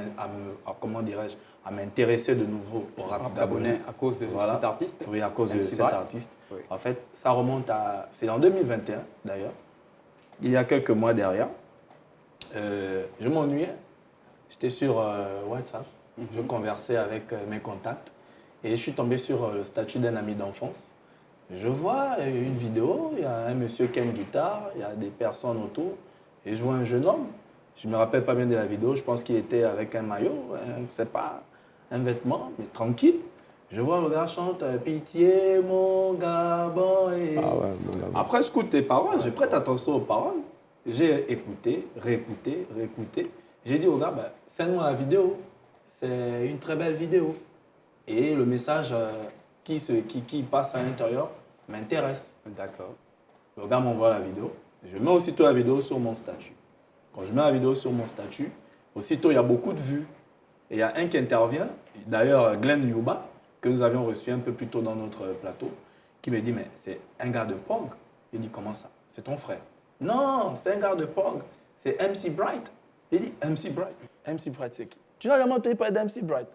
m'intéresser de nouveau au rap gabonais. À cause de Voilà. cet artiste? Oui, à cause de MC cet Bright. artiste. Oui. En fait, ça remonte à... C'est en 2021, d'ailleurs. Il y a quelques mois derrière. Je m'ennuyais. J'étais sur WhatsApp. Je conversais avec mes contacts. Et je suis tombé sur le statut d'un ami d'enfance. Je vois une vidéo, il y a un monsieur qui a une guitare, il y a des personnes autour. Et je vois un jeune homme. Je ne me rappelle pas bien de la vidéo. Je pense qu'il était avec un maillot, je ne sais pas, un vêtement, mais tranquille. Je vois le gars chante « Pitié, mon Gabon ». Et... Ah ouais, mon gars. Après, j'écoute tes paroles, je prête attention aux paroles. J'ai écouté, réécouté. J'ai dit au gars, bah, sends-moi la vidéo. C'est une très belle vidéo. Et le message qui passe à l'intérieur m'intéresse. D'accord. Le gars m'envoie la vidéo. Je mets aussitôt la vidéo sur mon statut. Quand je mets la vidéo sur mon statut, aussitôt il y a beaucoup de vues. Et il y a un qui intervient, d'ailleurs Glenn Yuba, que nous avions reçu un peu plus tôt dans notre plateau, qui me dit, mais c'est un gars de Pog. Il dit, comment ça? C'est ton frère? Non, c'est un gars de Pog. C'est MC Bright. Il dit, MC Bright. MC Bright, c'est qui? Tu n'as jamais entendu parler d'MC Bright?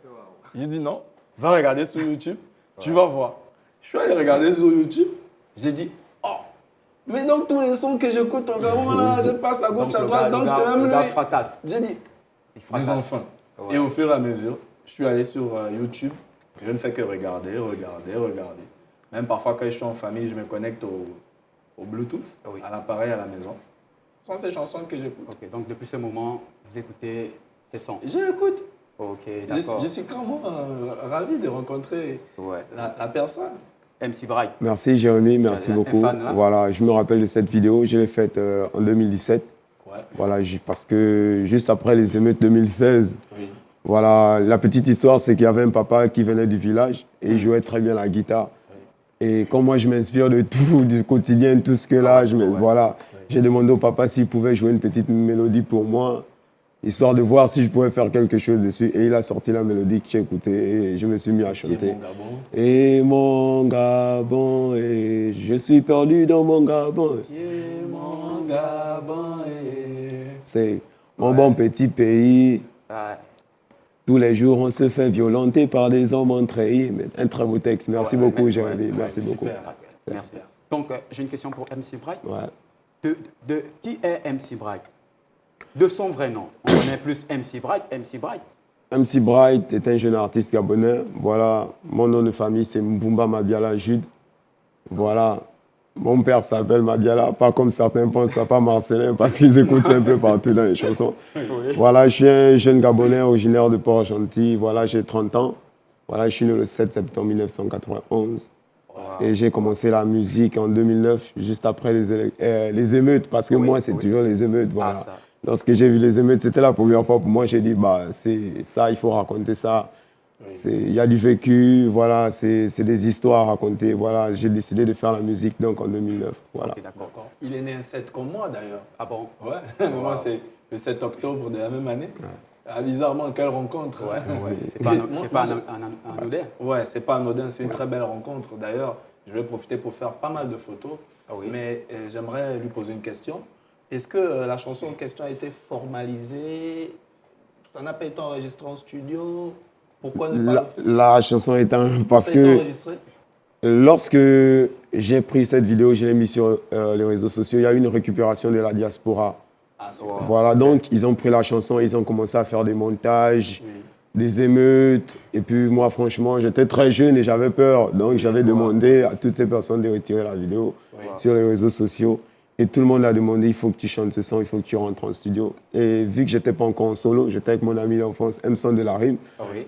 Il dit, non. Va regarder sur YouTube, tu vas voir. Je suis allé regarder sur YouTube, j'ai dit, oh, mais donc tous les sons que j'écoute au Gabon, là, je passe à gauche, à droite, donc c'est même lui. J'ai dit, les enfants. Ouais. Et au fur et à mesure, je suis allé sur YouTube, je ne fais que regarder. Même parfois, quand je suis en famille, je me connecte au Bluetooth, à l'appareil à la maison. Ce sont ces chansons que j'écoute. Ok, donc depuis ce moment, vous écoutez ces sons? J'écoute. Ok, d'accord. Je suis vraiment ravi de rencontrer la personne. MC Bright. Merci Jérémy, merci beaucoup. Voilà, je me rappelle de cette vidéo, je l'ai faite en 2017. Ouais. Voilà, parce que juste après les émeutes 2016, oui. Voilà, la petite histoire, c'est qu'il y avait un papa qui venait du village et il jouait très bien la guitare. Oui. Et comme moi, je m'inspire de tout, du quotidien, tout ce que là, voilà, j'ai demandé au papa s'il pouvait jouer une petite mélodie pour moi, histoire de voir si je pouvais faire quelque chose dessus. Et il a sorti la mélodie que j'ai écoutée et je me suis mis à chanter. Et mon Gabon, et je suis perdu dans mon Gabon. Et mon Gabon, c'est mon bon petit pays. Ouais. Tous les jours, on se fait violenter par des hommes entrahis. Un très beau texte. Merci beaucoup, Jérémy. Merci beaucoup. Merci. Donc, j'ai une question pour MC Bright. Ouais. Qui est MC Bright? De son vrai nom. On connaît plus MC Bright. MC Bright est un jeune artiste gabonais. Voilà, mon nom de famille, c'est Mbumba Mabiala Jude. Voilà, mon père s'appelle Mabiala, pas comme certains pensent, pas Marcelin, parce qu'ils écoutent ça un peu partout dans les chansons. Oui. Voilà, je suis un jeune Gabonais originaire de Port-Gentil. Voilà, j'ai 30 ans. Voilà, je suis né le 7 septembre 1991. Wow. Et j'ai commencé la musique en 2009, juste après les émeutes, parce que moi, c'est toujours les émeutes. Voilà. Lorsque j'ai vu les émeutes, c'était la première fois pour moi. J'ai dit, bah, c'est ça, il faut raconter ça. Il y a du vécu, voilà, c'est des histoires à raconter. Voilà, j'ai décidé de faire la musique donc en 2009. Voilà. Okay, d'accord. Il est né un 7 comme moi d'ailleurs. Ah bon? Ouais, moi c'est le 7 octobre de la même année. Ouais. Ah, bizarrement, quelle rencontre. Ouais. C'est pas anodin. Ouais, c'est pas anodin, c'est une très belle rencontre. D'ailleurs, je vais profiter pour faire pas mal de photos. Mais j'aimerais lui poser une question. Est-ce que la chanson en question a été formalisée? Ça n'a pas été enregistré en studio? Pourquoi ne pas la chanson est parce que lorsque j'ai pris cette vidéo, je l'ai mis sur les réseaux sociaux, il y a eu une récupération de la diaspora. Ah, voilà, donc ils ont pris la chanson, ils ont commencé à faire des montages, des émeutes. Et puis moi, franchement, j'étais très jeune et j'avais peur. Donc j'avais demandé à toutes ces personnes de retirer la vidéo sur les réseaux sociaux. Et tout le monde a demandé, il faut que tu chantes ce son, il faut que tu rentres en studio. Et vu que je n'étais pas encore en solo, j'étais avec mon ami d'enfance, Emson de la Rime.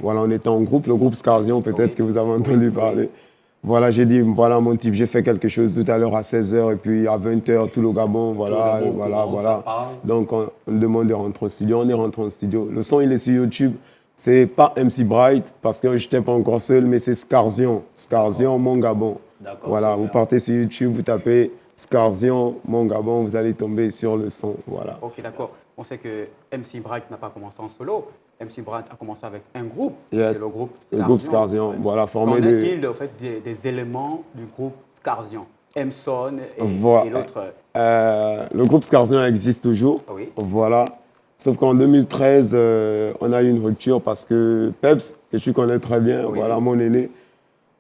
Voilà, on était en groupe, le groupe Scarzion, peut-être que vous avez entendu parler. Voilà, j'ai dit, voilà mon type, j'ai fait quelque chose tout à l'heure à 16h et puis à 20h, tout le Gabon, voilà. Donc on demande de rentrer en studio, on est rentré en studio. Le son, il est sur YouTube. C'est pas MC Bright, parce que je n'étais pas encore seul, mais c'est Scarzion, mon Gabon. Voilà, vous partez sur YouTube, vous tapez Scarzion, mon Gabon, vous allez tomber sur le son, voilà. Ok, d'accord. On sait que MC Bright n'a pas commencé en solo. MC Bright a commencé avec un groupe. Yes. C'est le groupe Scarzion. Le groupe Scarzion, voilà, formé de... Qu'en est-il, en fait, des éléments du groupe Scarzion? Emson et l'autre. Le groupe Scarzion existe toujours, voilà. Sauf qu'en 2013, on a eu une rupture parce que Peps, que tu connais très bien, voilà, mon aîné,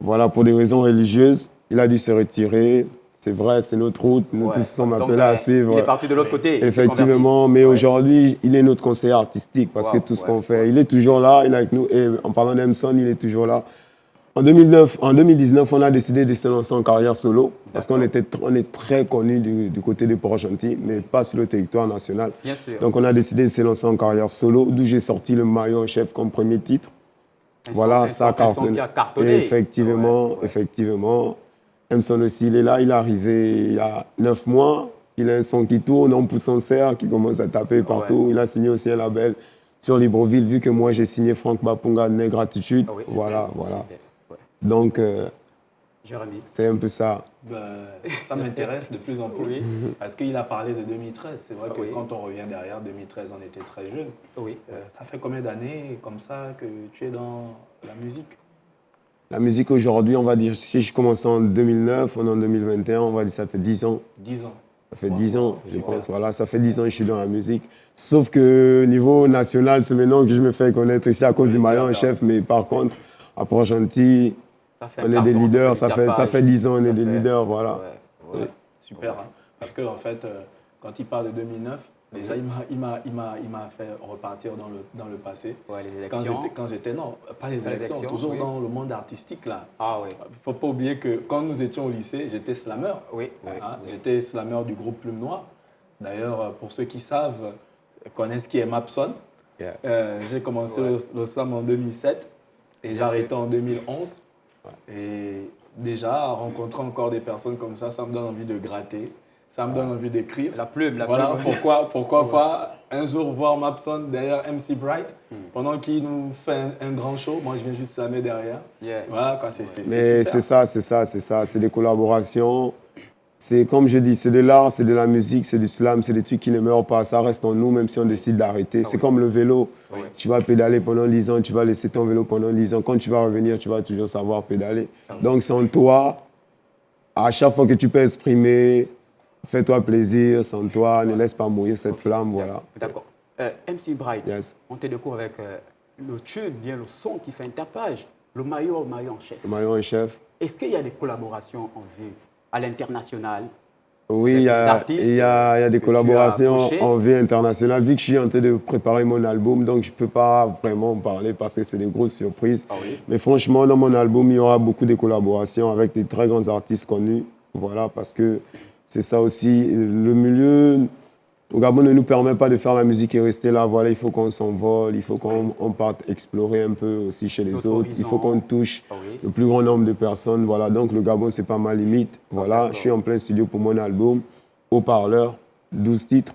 voilà, pour des raisons religieuses, il a dû se retirer. C'est vrai, c'est notre route, nous tous sommes appelés à suivre. Il est parti de l'autre côté. Effectivement, mais aujourd'hui, il est notre conseiller artistique parce que tout ce qu'on fait, il est toujours là, il est avec nous. Et en parlant d'Emson, il est toujours là. En 2019, on a décidé de se lancer en carrière solo parce qu'on est très connus du côté de Port-Gentil, mais pas sur le territoire national. Bien sûr. Donc on a décidé de se lancer en carrière solo, d'où j'ai sorti le maillot en chef comme premier titre. Voilà, ça a cartonné. Effectivement, effectivement. Emson aussi, il est là, il est arrivé il y a 9 mois. Il a un son qui tourne, on pousse son cerf, qui commence à taper partout. Il a signé aussi un label sur Libreville, vu que moi j'ai signé Franck Bapunga, Negratitude. Voilà. Donc, Jérémy. C'est un peu ça. Ça m'intéresse de plus en plus Oui. parce qu'il a parlé de 2013. C'est vrai que Oui. quand on revient derrière 2013, on était très jeunes. Oui. Ça fait combien d'années comme ça que tu es dans la musique? La musique aujourd'hui, on va dire, si je commence en 2009, on est en 2021, on va dire ça fait 10 ans. 10 ans. Ça fait Wow. 10 ans, je Super. pense. Voilà, ça fait 10 ans que je suis dans la musique. Sauf que niveau national, c'est maintenant que je me fais connaître ici à cause du maillot en chef. Mais par contre, à Port-Gentil, Ça fait on est un des carton, leaders. Ça du fait 10 ans, on est Ça des fait- leaders. Voilà. Ouais. Super. Hein. Parce que en fait, quand il parle de 2009, déjà il m'a fait repartir dans le passé. Ouais, les élections. Quand j'étais non, pas les élections, toujours oui. dans le monde artistique là. Ah oui. Il ne faut pas oublier que quand nous étions au lycée, j'étais slammer. Oui. Hein, j'étais slammer du groupe Plume Noire. D'ailleurs, pour ceux qui savent, connaissent qui est Mapson. Yeah. J'ai commencé Ouais. le slam en 2007 et j'ai arrêté en 2011. Et déjà, rencontrer encore des personnes comme ça me donne envie de gratter, ça me donne envie d'écrire. La plume, la Voilà, plume. pourquoi pas un jour voir Mapson derrière MC Bright pendant qu'il nous fait un grand show. Moi, je viens juste slammer derrière. Yeah. Voilà, quoi, c'est Mais super. c'est ça. C'est des collaborations. C'est comme je dis, c'est de l'art, c'est de la musique, c'est du slam, c'est des trucs qui ne meurent pas. Ça reste en nous, même si on décide d'arrêter. C'est comme le vélo. Oui. Tu vas pédaler pendant 10 ans, tu vas laisser ton vélo pendant 10 ans. Quand tu vas revenir, tu vas toujours savoir pédaler. Donc, c'est en toi. À chaque fois que tu peux exprimer, fais-toi plaisir, sans toi, ne laisse pas mourir cette flamme. Voilà. D'accord. MC Bright, Yes. on te découvre avec le tube, bien le son qui fait un tapage, le maillot en chef. Le maillot en chef. Est-ce qu'il y a des collaborations en vue à l'international? Oui, Avec il y des a, artistes il y a des que tu as collaborations approchés. en vie internationale. Vu que je suis en train de préparer mon album, donc je ne peux pas vraiment en parler parce que c'est des grosses surprises. Ah oui. Mais franchement, dans mon album, il y aura beaucoup de collaborations avec des très grands artistes connus. Voilà, parce que c'est ça aussi. Le milieu au Gabon ne nous permet pas de faire la musique et rester là. Voilà, il faut qu'on s'envole, il faut qu'on parte explorer un peu aussi chez les D'autres autres. Il faut horizons. qu'on touche Ah oui. le plus grand nombre de personnes. Voilà, donc le Gabon, c'est pas ma limite. Voilà, je suis en plein studio pour mon album, Haut-Parleur, 12 titres,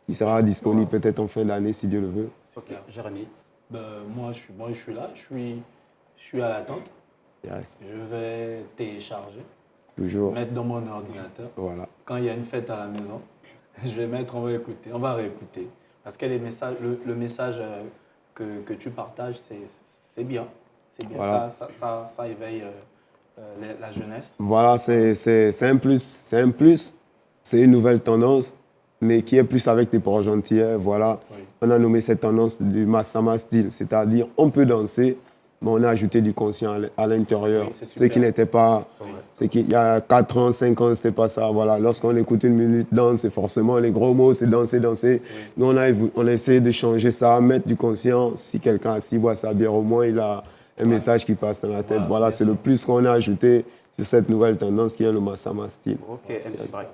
qui sera disponible peut-être en fin d'année, si Dieu le veut. Ok, Jérémy. Moi, je suis là, je suis à l'attente. Yes, Je vais télécharger, toujours. mettre dans mon ordinateur. Voilà. Quand il y a une fête à la maison, je vais mettre, on va écouter, on va réécouter. Parce que les messages, le message que tu partages, c'est bien. C'est bien, Voilà. ça éveille la jeunesse. Voilà, c'est un plus. C'est un plus. C'est une nouvelle tendance, mais qui est plus avec des Port-Gentilais. Voilà. Oui. On a nommé cette tendance du Massama style, c'est-à-dire on peut danser, mais on a ajouté du conscient à l'intérieur. Oui, c'est Ce super. qui n'était pas. Oui. C'est qu'il y a 4 ans, 5 ans, c'était pas ça. Voilà. Lorsqu'on écoute une minute danse, c'est forcément les gros mots, c'est danser, danser. Nous, on a essayé de changer ça, mettre du conscient. Si quelqu'un assis boit sa bière, au moins, il a un message qui passe dans la tête. Voilà, c'est le plus qu'on a ajouté sur cette nouvelle tendance qui est le Massama style. Ok, MC Bright.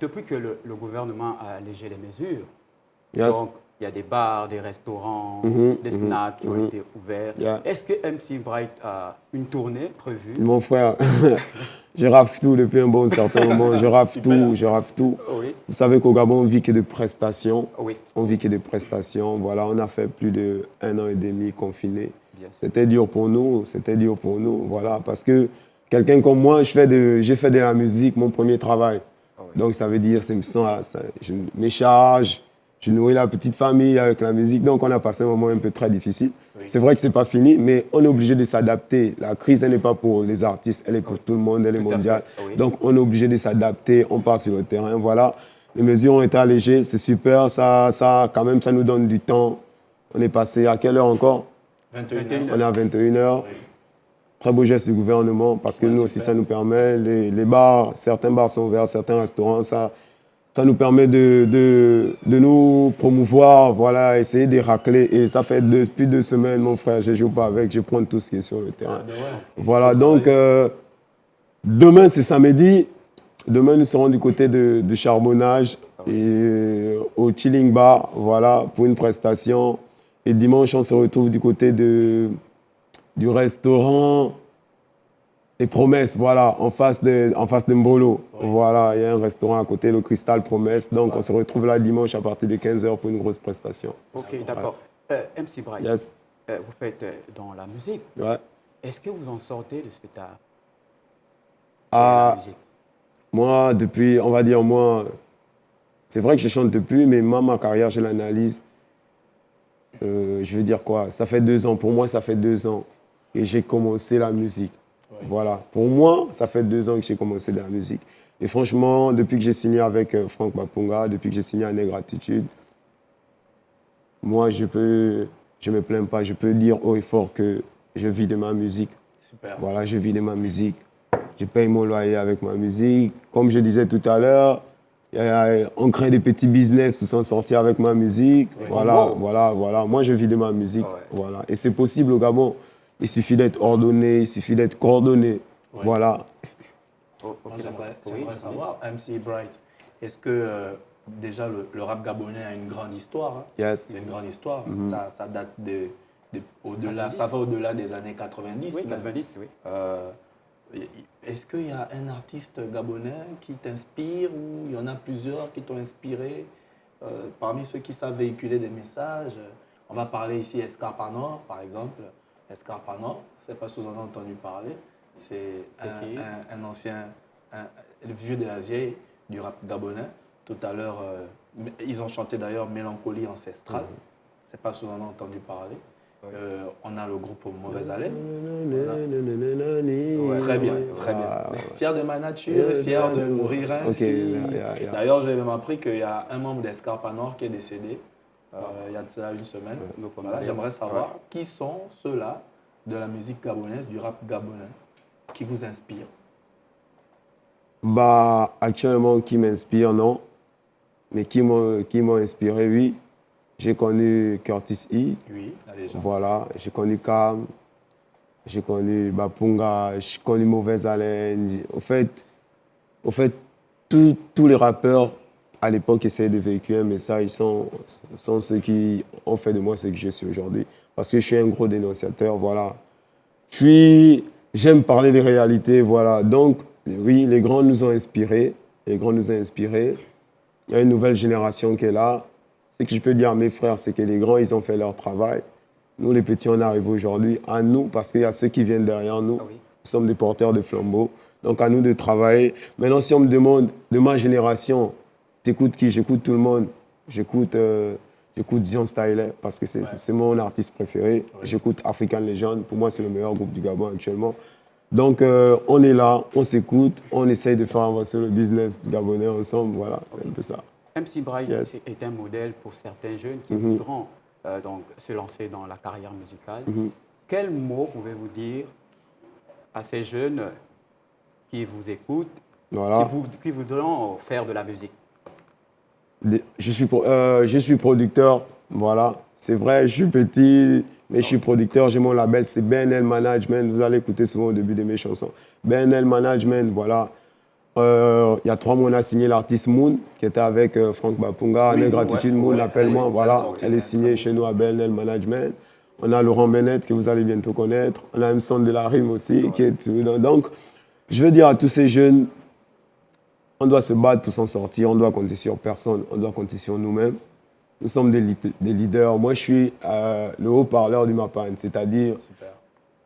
Depuis que le gouvernement a allégé les mesures, Yes. donc il y a des bars, des restaurants, des snacks qui ont été ouverts. Yeah. Est-ce que MC Bright a une tournée prévue? Mon frère, je rafle tout depuis un bon certain moment. Je rafle tout, je rafle tout. Oui. Vous savez qu'au Gabon, on vit que de prestations. Oui. On vit que de prestations. Voilà, on a fait plus d'1 an et demi confiné. Bien sûr. C'était dur pour nous, voilà, parce que quelqu'un comme moi, j'ai fait de la musique mon premier travail. Donc ça veut dire, je me charge, je nourris la petite famille avec la musique. Donc on a passé un moment un peu très difficile. C'est vrai que c'est pas fini, mais on est obligé de s'adapter. La crise, elle n'est pas pour les artistes, elle est pour tout le monde, elle est Tout à mondiale. fait, oui. Donc on est obligé de s'adapter, on part sur le terrain, voilà. Les mesures ont été allégées, c'est super, quand même, ça nous donne du temps. On est passé à quelle heure encore? 21 On est à 21h. Très beau geste du gouvernement parce que nous aussi, ça nous permet, les bars, certains bars sont ouverts, certains restaurants, ça nous permet de nous promouvoir, voilà, essayer de racler. Et ça fait depuis 2 semaines, mon frère, je ne joue pas avec, je prends tout ce qui est sur le terrain. Voilà, donc demain, c'est samedi. Demain, nous serons du côté de Charbonnage, et, au Chilling Bar, voilà, pour une prestation. Et dimanche, on se retrouve du côté du restaurant Les Promesses, voilà, en face de Mbolo. Voilà, il y a un restaurant à côté, le Cristal Promesse. Donc, on se retrouve là dimanche à partir de 15h pour une grosse prestation. Ok, d'accord. MC Bright, Yes. vous faites dans la musique. Ouais. Est-ce que vous en sortez de cet art? la musique? Moi, depuis, on va dire, c'est vrai que je chante depuis, mais moi, ma carrière, je l'analyse. Je veux dire quoi? Ça fait 2 ans. Pour moi, ça fait 2 ans que j'ai commencé la musique. Oui. Voilà. Pour moi, ça fait 2 ans que j'ai commencé la musique. Et franchement, depuis que j'ai signé avec Franck Bapunga, depuis que j'ai signé à Négratitude, moi, je me plains pas. Je peux dire haut et fort que je vis de ma musique. Super. Voilà, je vis de ma musique. Je paye mon loyer avec ma musique. Comme je disais tout à l'heure, on crée des petits business pour s'en sortir avec ma musique. Oui. Voilà. Moi, je vis de ma musique. Ouais. Voilà. Et c'est possible au Gabon. Il suffit d'être ordonné, il suffit d'être coordonné. Ouais. Voilà. J'aimerais savoir, MC Bright, est-ce que déjà le rap gabonais a une grande histoire? Hein? Yes. C'est une grande histoire. Ça date au-delà, ça va au-delà des années 90. Oui, 90, oui. Est-ce qu'il y a un artiste gabonais qui t'inspire ou il y en a plusieurs qui t'ont inspiré? Parmi ceux qui savent véhiculer des messages, on va parler ici Escarpanor, par exemple. Escarpanor, je ne sais pas si vous en avez entendu parler. C'est un ancien, le vieux de la vieille du rap gabonais. Tout à l'heure, ils ont chanté d'ailleurs Mélancolie ancestrale. Je ne sais pas si vous en avez entendu parler. On a le groupe Mauvaise Haleine. Très bien, très bien. Fier de ma nature et fier de mourir ainsi. D'ailleurs, j'ai même appris qu'il y a un membre d'Escarpanor qui est décédé il y a de cela une semaine. Donc voilà, j'aimerais savoir qui sont ceux-là de la musique gabonaise, du rap gabonais, qui vous inspirent. Actuellement, qui m'inspire, non. Mais qui m'ont inspiré, oui. J'ai connu Curtis E. Oui, la légende. Voilà, j'ai connu Cam, j'ai connu Bapunga, j'ai connu Mauvaise Haleine. Au fait, tous les rappeurs à l'époque essayaient de véhiculer un message. Ils sont ceux qui ont fait de moi ce que je suis aujourd'hui. Parce que je suis un gros dénonciateur, voilà. Puis, j'aime parler des réalités, voilà. Donc, oui, les grands nous ont inspirés. Il y a une nouvelle génération qui est là. Ce que je peux dire à mes frères, c'est que les grands, ils ont fait leur travail. Nous, les petits, on arrive aujourd'hui à nous, parce qu'il y a ceux qui viennent derrière nous. Ah oui. Nous sommes des porteurs de flambeaux. Donc, à nous de travailler. Maintenant, si on me demande de ma génération, t'écoutes qui? J'écoute tout le monde. J'écoute Zion Styler, parce que c'est mon artiste préféré. Oui. J'écoute African Legend. Pour moi, c'est le meilleur groupe du Gabon actuellement. Donc, on est là, on s'écoute, on essaye de faire avancer le business gabonais ensemble. Voilà, c'est un peu ça. MC Bright est un modèle pour certains jeunes qui voudront donc se lancer dans la carrière musicale. Quels mots pouvez-vous dire à ces jeunes qui vous écoutent, qui voudront faire de la musique? Je suis producteur, voilà. C'est vrai, je suis petit, mais je suis producteur. J'ai mon label, c'est BNL Management. Vous allez écouter souvent au début de mes chansons. BNL Management, voilà. Il y a 3 mois, on a signé l'artiste Moon, qui était avec Franck Bapunga. Oui, Négratitude, Moon, appelle-moi. Voilà, elle est signée chez nous à BNL Management. On a Laurent Bennett, que vous allez bientôt connaître. On a M. de la Rime aussi, qui est... Donc, je veux dire à tous ces jeunes, on doit se battre pour s'en sortir. On doit compter sur personne. On doit compter sur nous-mêmes. Nous sommes des leaders. Moi, je suis le haut-parleur du Mapan, c'est-à-dire,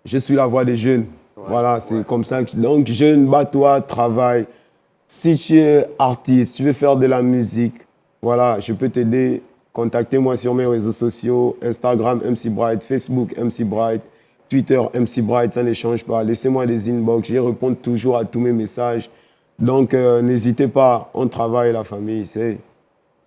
je suis la voix des jeunes. Voilà, c'est comme ça. Donc, jeune, bats-toi, travaille. Si tu es artiste, tu veux faire de la musique, voilà, je peux t'aider. Contactez-moi sur mes réseaux sociaux, Instagram MC Bright, Facebook MC Bright, Twitter MC Bright, ça ne change pas. Laissez-moi des inbox, je réponds toujours à tous mes messages. Donc, n'hésitez pas, on travaille la famille, c'est...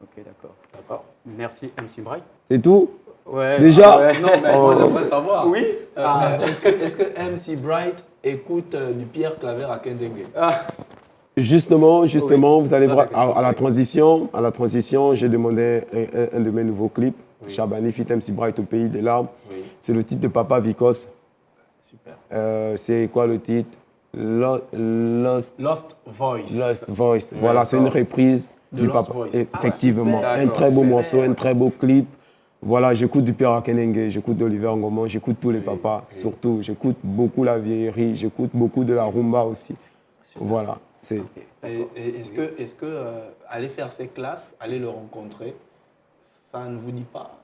Ok, d'accord. Merci MC Bright. C'est tout? Ouais. Déjà? Non, mais moi j'aimerais savoir. Oui. Est-ce que MC Bright écoute du Pierre Claver à Kendengue? Justement, vous allez voir, à la transition, j'ai demandé un de mes nouveaux clips, Chabani Fit MC Bright au pays des larmes. Oui. C'est le titre de Papa Vicos. Super. C'est quoi le titre? Lost Voice. Lost Voice. Voilà, c'est une reprise du Papa. Effectivement, un très beau morceau, un très beau clip. Voilà, j'écoute du Pierre Akenenge, j'écoute d'Oliver Ngomon, j'écoute tous les papas, surtout. J'écoute beaucoup la vieillerie, j'écoute beaucoup de la rumba aussi. Super. Voilà. Et est-ce que aller faire ces classes, aller le rencontrer, ça ne vous dit pas?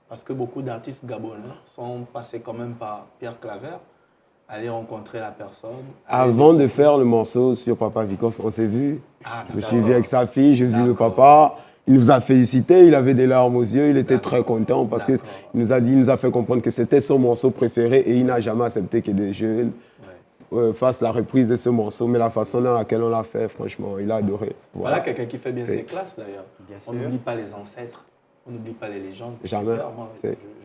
Parce que beaucoup d'artistes gabonais sont passés quand même par Pierre Claver. aller rencontrer la personne. Avant de faire le morceau sur Papa Vicos, on s'est vu. Ah, Je me suis vu avec sa fille, j'ai vu le papa. Il nous a félicité, il avait des larmes aux yeux, il était très content parce qu'il nous a dit, il nous a fait comprendre que c'était son morceau préféré et il n'a jamais accepté que des jeunes fassent la reprise de ce morceau. Mais la façon dans laquelle on l'a fait, franchement, il a adoré. Voilà quelqu'un qui fait bien ses classes d'ailleurs. Bien On sûr. n'oublie pas les ancêtres, on n'oublie pas les légendes. Jamais. Super, moi,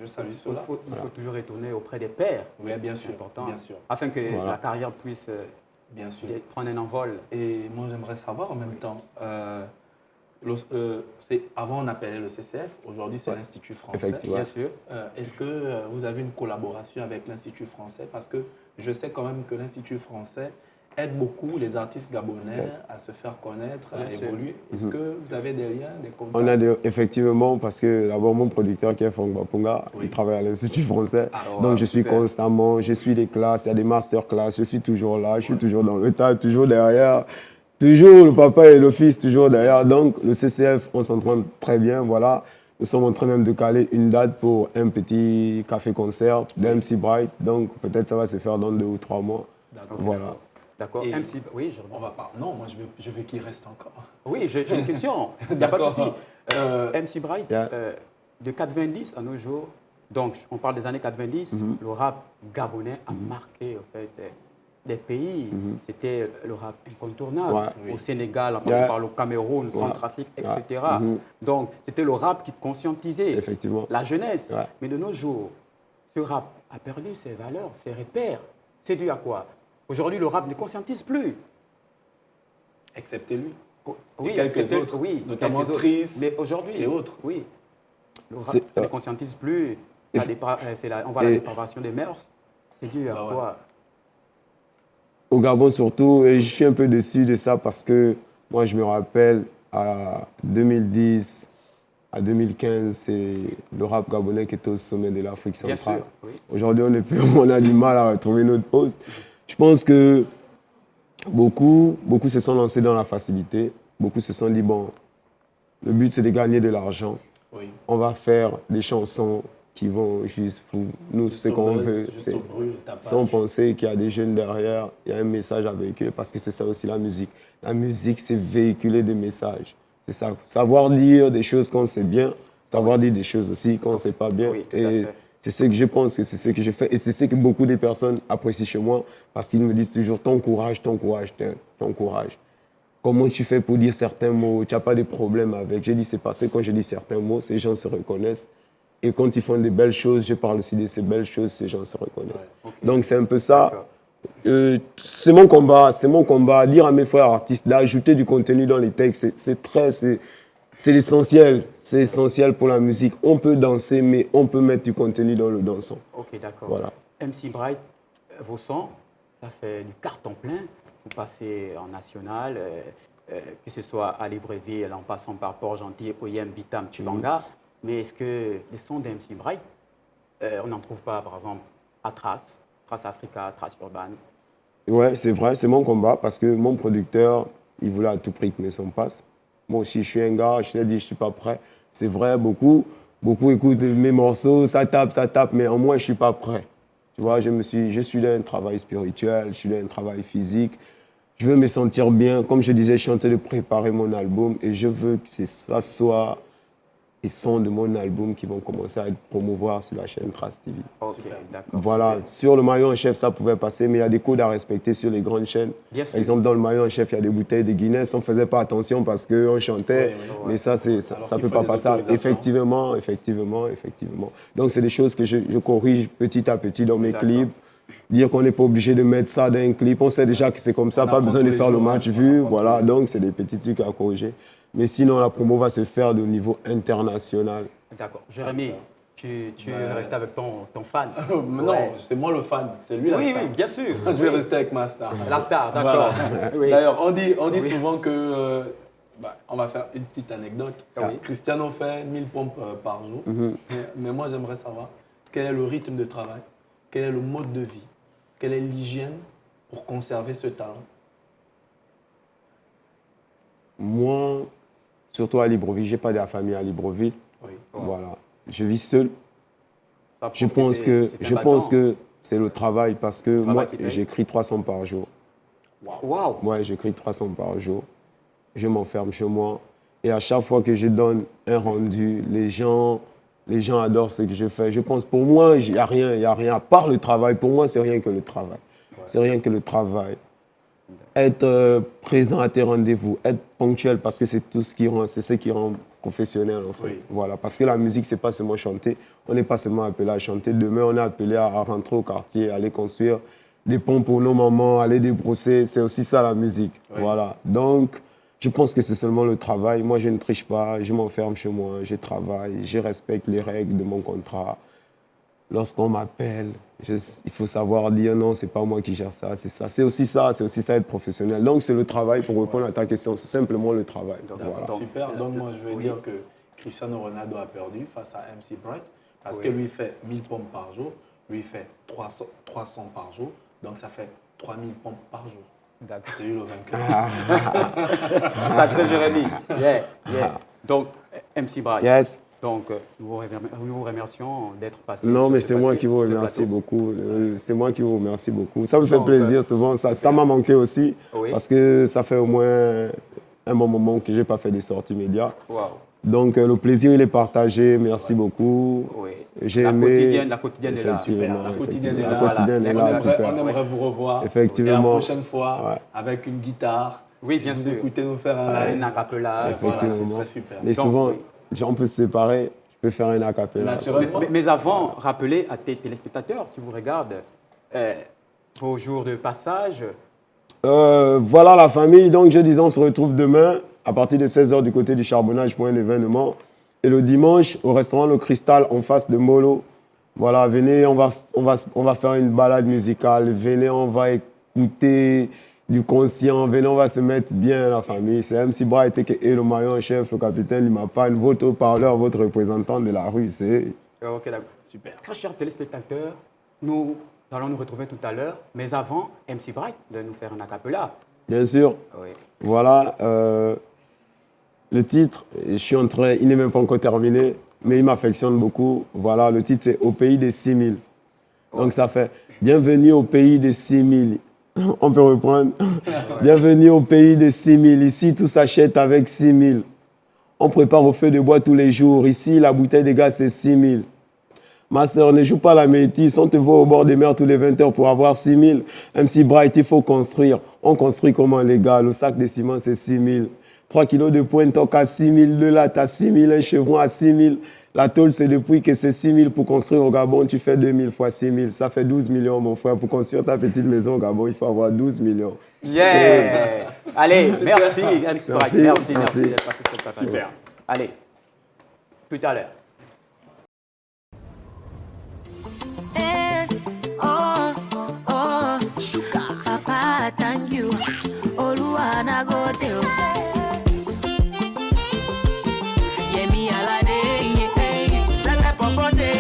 je salue cela. Il faut toujours retourner auprès des pairs. Oui, bien sûr. C'est important. Bien sûr. Afin que Voilà. la carrière puisse Bien sûr. prendre un envol. Et moi, j'aimerais savoir en même temps, avant on appelait le CCF, aujourd'hui c'est l'Institut français. Effectivement. Bien sûr. Est-ce que vous avez une collaboration avec l'Institut français? Parce que je sais quand même que l'Institut français aide beaucoup les artistes gabonais à se faire connaître, à Bien sûr. évoluer. Est-ce que vous avez des liens, des contacts? On a effectivement, parce que d'abord mon producteur qui est Franck Bapunga, il travaille à l'Institut français. Donc je suis super. constamment, je suis des classes, il y a des masterclass, je suis toujours là, je suis toujours dans le tas, toujours derrière. Toujours le papa et le fils, toujours derrière. Donc le CCF, on s'entraîne très bien, voilà. Nous sommes en train même de caler une date pour un petit café-concert d'MC Bright. Donc peut-être ça va se faire dans 2 ou 3 mois. Voilà. D'accord. Et MC, oui, On va pas. Non, moi je veux qu'il reste encore. oui, j'ai une question. Il n'y a pas de D'accord. souci. MC Bright, Yeah. de 90 à nos jours, donc on parle des années 90, le rap gabonais a marqué en fait, des pays. C'était le rap incontournable. Ouais. Au Sénégal, en passant par le Cameroun, Centrafrique, etc. Donc c'était le rap qui conscientisait Effectivement. la jeunesse. Ouais. Mais de nos jours, ce rap a perdu ses valeurs, ses repères. C'est dû à quoi? Aujourd'hui, le rap ne conscientise plus. Excepté lui. Oui, Et quelques c'est- autres, oui, notamment quelques autres. Triss Mais aujourd'hui, et autres. oui. Le rap, C'est- ça ne conscientise plus. Ça on voit la dépravation des mœurs. C'est dû à ouais. quoi? Au Gabon surtout, et je suis un peu déçu de ça parce que moi je me rappelle à 2010, à 2015, c'est le rap gabonais qui était au sommet de l'Afrique Bien centrale. sûr, oui. Aujourd'hui, on a du mal à retrouver notre poste. Je pense que beaucoup se sont lancés dans la facilité. Beaucoup se sont dit, bon, le but c'est de gagner de l'argent. Oui. On va faire des chansons qui vont juste pour nous, ce qu'on veut. Juste au brûle, tapage. Sans penser qu'il y a des jeunes derrière, il y a un message à véhiculer, parce que c'est ça aussi la musique. La musique, c'est véhiculer des messages. C'est ça. Savoir dire des choses quand c'est bien, savoir dire des choses aussi quand c'est pas bien. Oui, tout à Et fait. c'est ce que je pense, que c'est ce que je fais. Et c'est ce que beaucoup de personnes apprécient chez moi, parce qu'ils me disent toujours ton courage, ton courage, ton courage. Comment tu fais pour dire certains mots? Tu n'as pas de problème avec. J'ai dit, c'est parce que quand je dis certains mots, ces gens se reconnaissent. Et quand ils font des belles choses, je parle aussi de ces belles choses, ces gens se reconnaissent. ok. Donc c'est un peu ça. D'accord. C'est mon combat. Dire à mes frères artistes d'ajouter du contenu dans les textes, c'est l'essentiel. C'est essentiel pour la musique. On peut danser, mais on peut mettre du contenu dans le dansant. Ok, d'accord. Voilà. MC Bright, vos sons, ça fait du carton plein. Vous passez en national, que ce soit à Libreville, en passant par Port-Gentil, Oyem, Bitam, Chibanga. Mais est-ce que les sons d'MC Bright, on n'en trouve pas, par exemple, à Trace Africa, Trace Urban? Ouais, c'est vrai, c'est mon combat, parce que mon producteur, il voulait à tout prix que mes sons passent. Moi aussi, je suis un gars, je t'ai dit, je ne suis pas prêt. C'est vrai, beaucoup écoutent mes morceaux, ça tape, mais en moi, je ne suis pas prêt. Tu vois, je suis dans un travail spirituel, je suis dans un travail physique. Je veux me sentir bien. Comme je disais, je suis en train de préparer mon album et je veux que ça soit les sons de mon album qui vont commencer à être promouvoirs sur la chaîne Trace TV. Ok, d'accord. Voilà, super. sur le maillot en chef, ça pouvait passer, mais il y a des codes à respecter sur les grandes chaînes. Bien sûr. Par exemple, dans le maillot en chef, il y a des bouteilles de Guinness, on ne faisait pas attention parce qu'on chantait, mais ça ne Alors peut qu'il pas faut des passer. autorisations. Effectivement. Donc, c'est des choses que je corrige petit à petit dans mes D'accord. clips. Dire qu'on n'est pas obligé de mettre ça dans un clip, on sait déjà que c'est comme ça, pas apprend besoin tous de les faire le jours, match on vu, apprend voilà, tous les donc c'est des petits trucs à corriger. Mais sinon, la promo va se faire au niveau international. D'accord. Jérémy, tu es resté avec ton fan. Non, Ouais. c'est moi le fan, c'est lui la Oui, star. oui, bien sûr. Je vais rester avec ma star. La star, d'accord. Voilà. Oui. D'ailleurs, on dit Oui. souvent que... on va faire une petite anecdote. Oui. Cristiano fait 1000 pompes par jour. Mais moi, j'aimerais savoir quel est le rythme de travail, quel est le mode de vie, quelle est l'hygiène pour conserver ce talent. Moi, surtout à Libreville, je n'ai pas de la famille à Libreville. Oui. Voilà. Je vis seul. Ça Je prouve pense c'est- que, c'est un battant. C'est le travail parce que Travail moi, qui paye. j'écris 300 par jour. Waouh. Ouais, j'écris 300 par jour. Je m'enferme chez moi. Et à chaque fois que je donne un rendu, les gens adorent ce que je fais. Je pense, pour moi, il n'y a rien. À part le travail, pour moi, c'est rien que le travail. C'est rien que le travail. Être présent à tes rendez-vous, être ponctuel, parce que c'est tout ce qui rend, c'est ce qui rend professionnel, en fait. Oui. Voilà, parce que la musique, c'est pas seulement chanter. On n'est pas seulement appelé à chanter. Demain, on est appelé à rentrer au quartier, aller construire des ponts pour nos mamans, aller débrosser. C'est aussi ça, la musique. Oui. Voilà. Donc, je pense que c'est seulement le travail. Moi, je ne triche pas. Je m'enferme chez moi. Je travaille. Je respecte les règles de mon contrat. Lorsqu'on m'appelle, il faut savoir dire non, c'est pas moi qui gère ça, c'est ça. C'est aussi ça être professionnel. Donc, c'est le travail, pour répondre à ta question. C'est simplement le travail. Voilà. Super. Donc, moi, je vais Oui. dire que Cristiano Ronaldo a perdu face à MC Bright parce Oui. que lui fait 1000 pompes par jour, lui fait 300 par jour. Donc, ça fait 3000 pompes par jour. D'accord. C'est lui le vainqueur. Sacré Jérémy. Yeah. Donc, MC Bright. Yes. Donc, nous vous remercions d'être passé. Non, sur mais ce c'est moi plateau- qui vous sur ce remercie plateau. beaucoup. C'est moi qui vous remercie beaucoup. Ça me fait Donc, plaisir souvent. Ça m'a manqué aussi. Oui. Parce que ça fait au moins un bon moment que je n'ai pas fait des sorties médias. Waouh. Donc, le plaisir, il est partagé. Merci beaucoup. Oui. J'ai La aimé. quotidienne est là. Effectivement, La quotidienne effectivement. est là. La quotidienne est On là, aimerait- super. On aimerait vous revoir. Effectivement. Et la prochaine fois, Ouais. avec une guitare, Oui, bien vous sûr. écoutez nous faire un Un live. acapella. Et voilà, ce Effectivement. serait super. Mais Donc, souvent, oui. on peut se séparer. Je peux faire un acapella. Naturellement. Mais avant, rappelez à tes téléspectateurs qui vous regardent vos jours de passage. Voilà la famille. Donc, je disais, on se retrouve demain à partir de 16h du côté du charbonnage pour un événement. Et le dimanche, au restaurant Le Cristal, en face de Molo. Voilà, venez, on va faire une balade musicale. Venez, on va écouter du conscient. Venez, on va se mettre bien la famille. C'est MC Bright et le maillot en chef, le capitaine Limapan, votre parleur, votre représentant de la rue. C'est... Ok, d'accord. Super. Très chers téléspectateurs, nous allons nous retrouver tout à l'heure. Mais avant, MC Bright de nous faire un acapella. Bien sûr. Oui. Voilà, le titre, il n'est même pas encore terminé, mais il m'affectionne beaucoup. Voilà, le titre c'est Au pays des 6000. Donc ça fait Bienvenue au pays des 6000. On peut reprendre. Bienvenue au pays des 6000. Ici, tout s'achète avec 6000. On prépare au feu de bois tous les jours. Ici, la bouteille de gaz, c'est 6000. Ma sœur, ne joue pas la métisse. On te voit au bord des mers tous les 20 heures pour avoir 6000. MC Bright, il faut construire. On construit comment, les gars? Le sac de ciment, c'est 6000. 3 kilos de pointe, toc à 6000. Le latte à 6000. Un chevron à 6000. La tôle, c'est depuis que c'est 6000 pour construire au Gabon. Tu fais 2000 fois 6000. Ça fait 12 millions, mon frère. Pour construire ta petite maison au Gabon, il faut avoir 12 millions. Yeah! Allez, merci, MC Bright. Merci, Merci merci. d'être passé sur le plateau. Super. Allez, tout à l'heure. Papa, thank you. Oluwana go tell. Yemi alade, sele popote,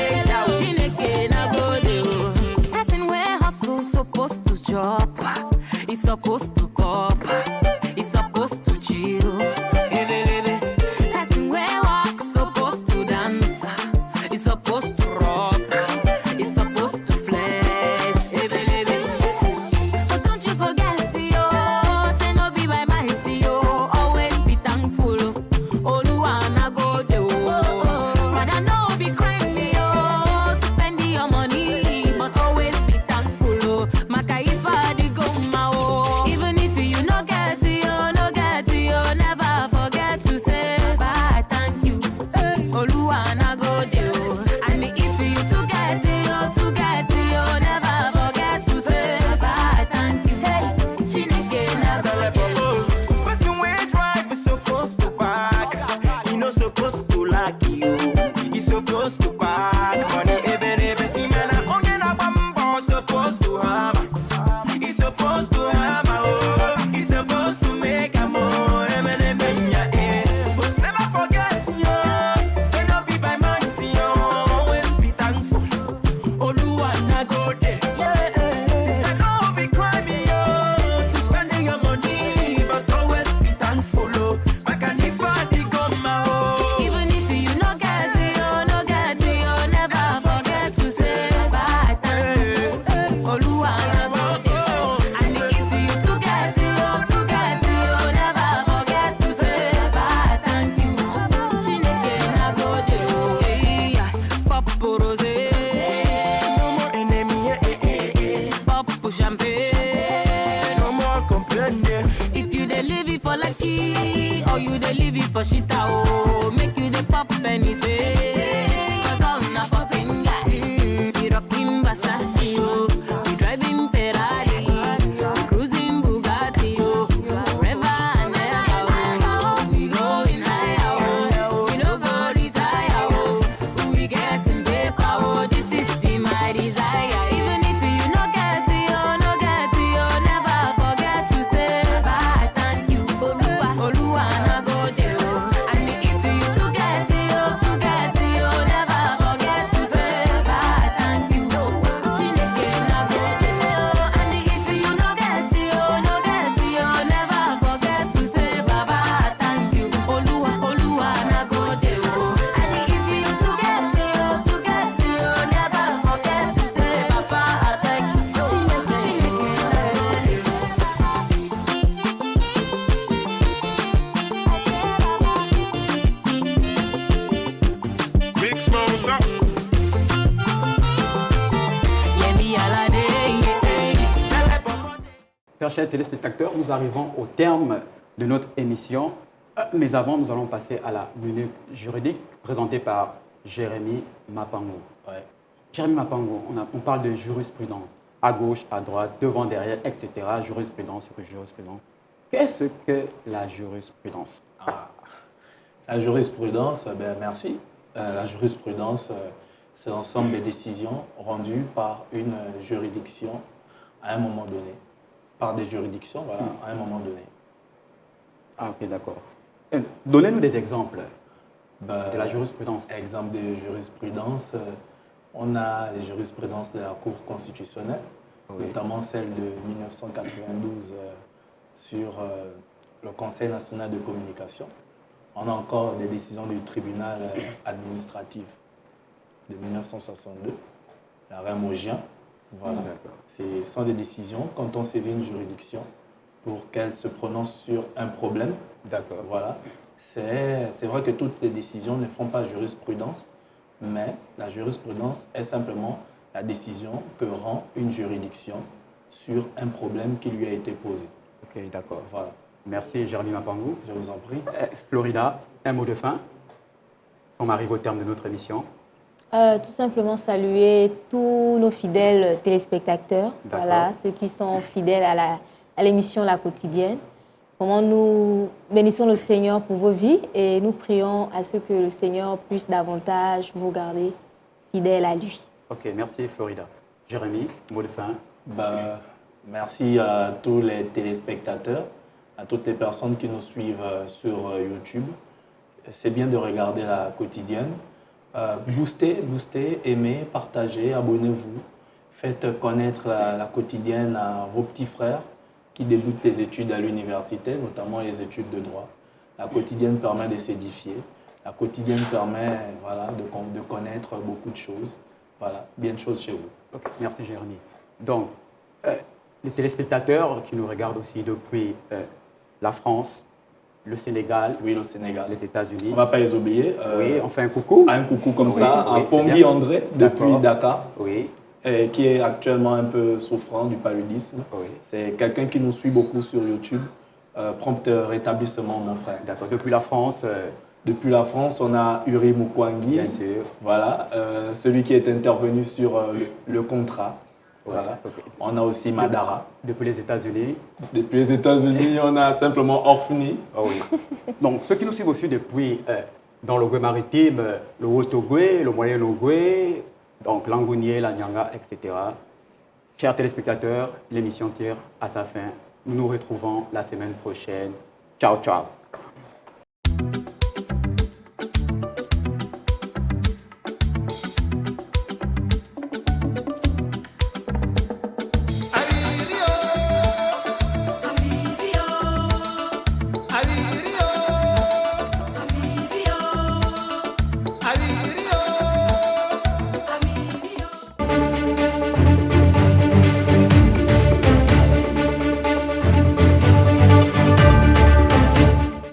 Chineke na go tell. Person where hustle supposed to job, he's supposed to pop, he's supposed to chill. Person where walk supposed to dance, he's supposed to rock, he's supposed to flex. But don't you forget, yo, say no be by might, yo, always be thankful. Oluwana go do. Rather no be crime, yo, to spend your money, but always be thankful. Makaifa di goma, even ready for shit oh. Make you the pop anything. Cause all na popping guy. We rocking Versace oh. We driving Ferrari. We cruising Bugatti oh. Forever and ever oh. We going higher oh. We no go retire oh. We getting paper oh. This is my desire. Even if you no get it oh, never forget to say bye thank you. Oluwa na go there oh. And if you to get it oh, never forget to say bye thank you. Chineke na go there oh. And if you no get it oh, never forget to say baba thank you. Oluwa na go there oh. And if you to get it oh, never forget to say baba thank you. Chineke na go there. Big smalls up. Yeah, me alade, yeah. Très chers téléspectateurs, nous arrivons au terme de notre émission. Mais avant, nous allons passer à la minute juridique présentée par Jérémy Mapango. Ouais. Jérémy Mapango, on parle de jurisprudence. À gauche, à droite, devant, derrière, etc. Jurisprudence sur jurisprudence. Qu'est-ce que la jurisprudence? La jurisprudence, merci. La jurisprudence, c'est l'ensemble des décisions rendues par une juridiction à un moment donné. Par des juridictions, voilà, à un moment donné. Ah, ok, d'accord. Donnez-nous des exemples de la jurisprudence. Exemple de jurisprudence, on a les jurisprudences de la Cour constitutionnelle, Oui. notamment celle de 1992 sur le Conseil national de communication. On a encore des décisions du tribunal administratif de 1962, l'arrêt Mogien. Voilà. Ce sont des décisions quand on saisit une juridiction pour qu'elle se prononce sur un problème. D'accord. Voilà. C'est vrai que toutes les décisions ne font pas jurisprudence, mais la jurisprudence est simplement la décision que rend une juridiction sur un problème qui lui a été posé. Ok, d'accord. Voilà. Merci Jérémy Mapango. Je vous en prie. Florida, un mot de fin. On arrive au terme de notre émission. Tout simplement saluer tous nos fidèles téléspectateurs, D'accord. voilà, ceux qui sont fidèles à l'émission La Quotidienne. Vraiment, nous bénissons le Seigneur pour vos vies et nous prions à ce que le Seigneur puisse davantage vous garder fidèles à lui. Ok, merci Florida. Jérémy, mot de fin. Merci à tous les téléspectateurs, à toutes les personnes qui nous suivent sur YouTube. C'est bien de regarder La Quotidienne. Boostez, aimez, partagez, abonnez-vous. Faites connaître la Quotidienne à vos petits frères qui débutent les études à l'université, notamment les études de droit. La Quotidienne permet de s'édifier. La Quotidienne permet de connaître beaucoup de choses. Voilà, bien de choses chez vous. Ok, merci Jérémy. Donc, les téléspectateurs qui nous regardent aussi depuis la France, le Sénégal, Oui, le Sénégal. les États-Unis. On ne va pas les oublier. Oui, on fait un coucou. Un coucou comme Oui, ça oui, à c'est Pongui bien. André depuis D'accord. Dakar. Oui, Qui est actuellement un peu souffrant du paludisme. oui. C'est quelqu'un qui nous suit beaucoup sur YouTube. Prompt rétablissement, mon frère. D'accord. Depuis la France, Depuis la France, on a Uri Mukwangi. bien sûr. Voilà, celui qui est intervenu sur le contrat. Ouais, Voilà. ok. On a aussi Madara. Depuis les États-Unis. Depuis les États-Unis, on a simplement Orfni. Ah oui. Donc, ceux qui nous suivent aussi depuis dans le Goué maritime, le Haut-Ogoué, le Moyen-Ogoué, donc l'Angounier, la Nyanga, etc. Chers téléspectateurs, l'émission tire à sa fin. Nous nous retrouvons la semaine prochaine. Ciao, ciao.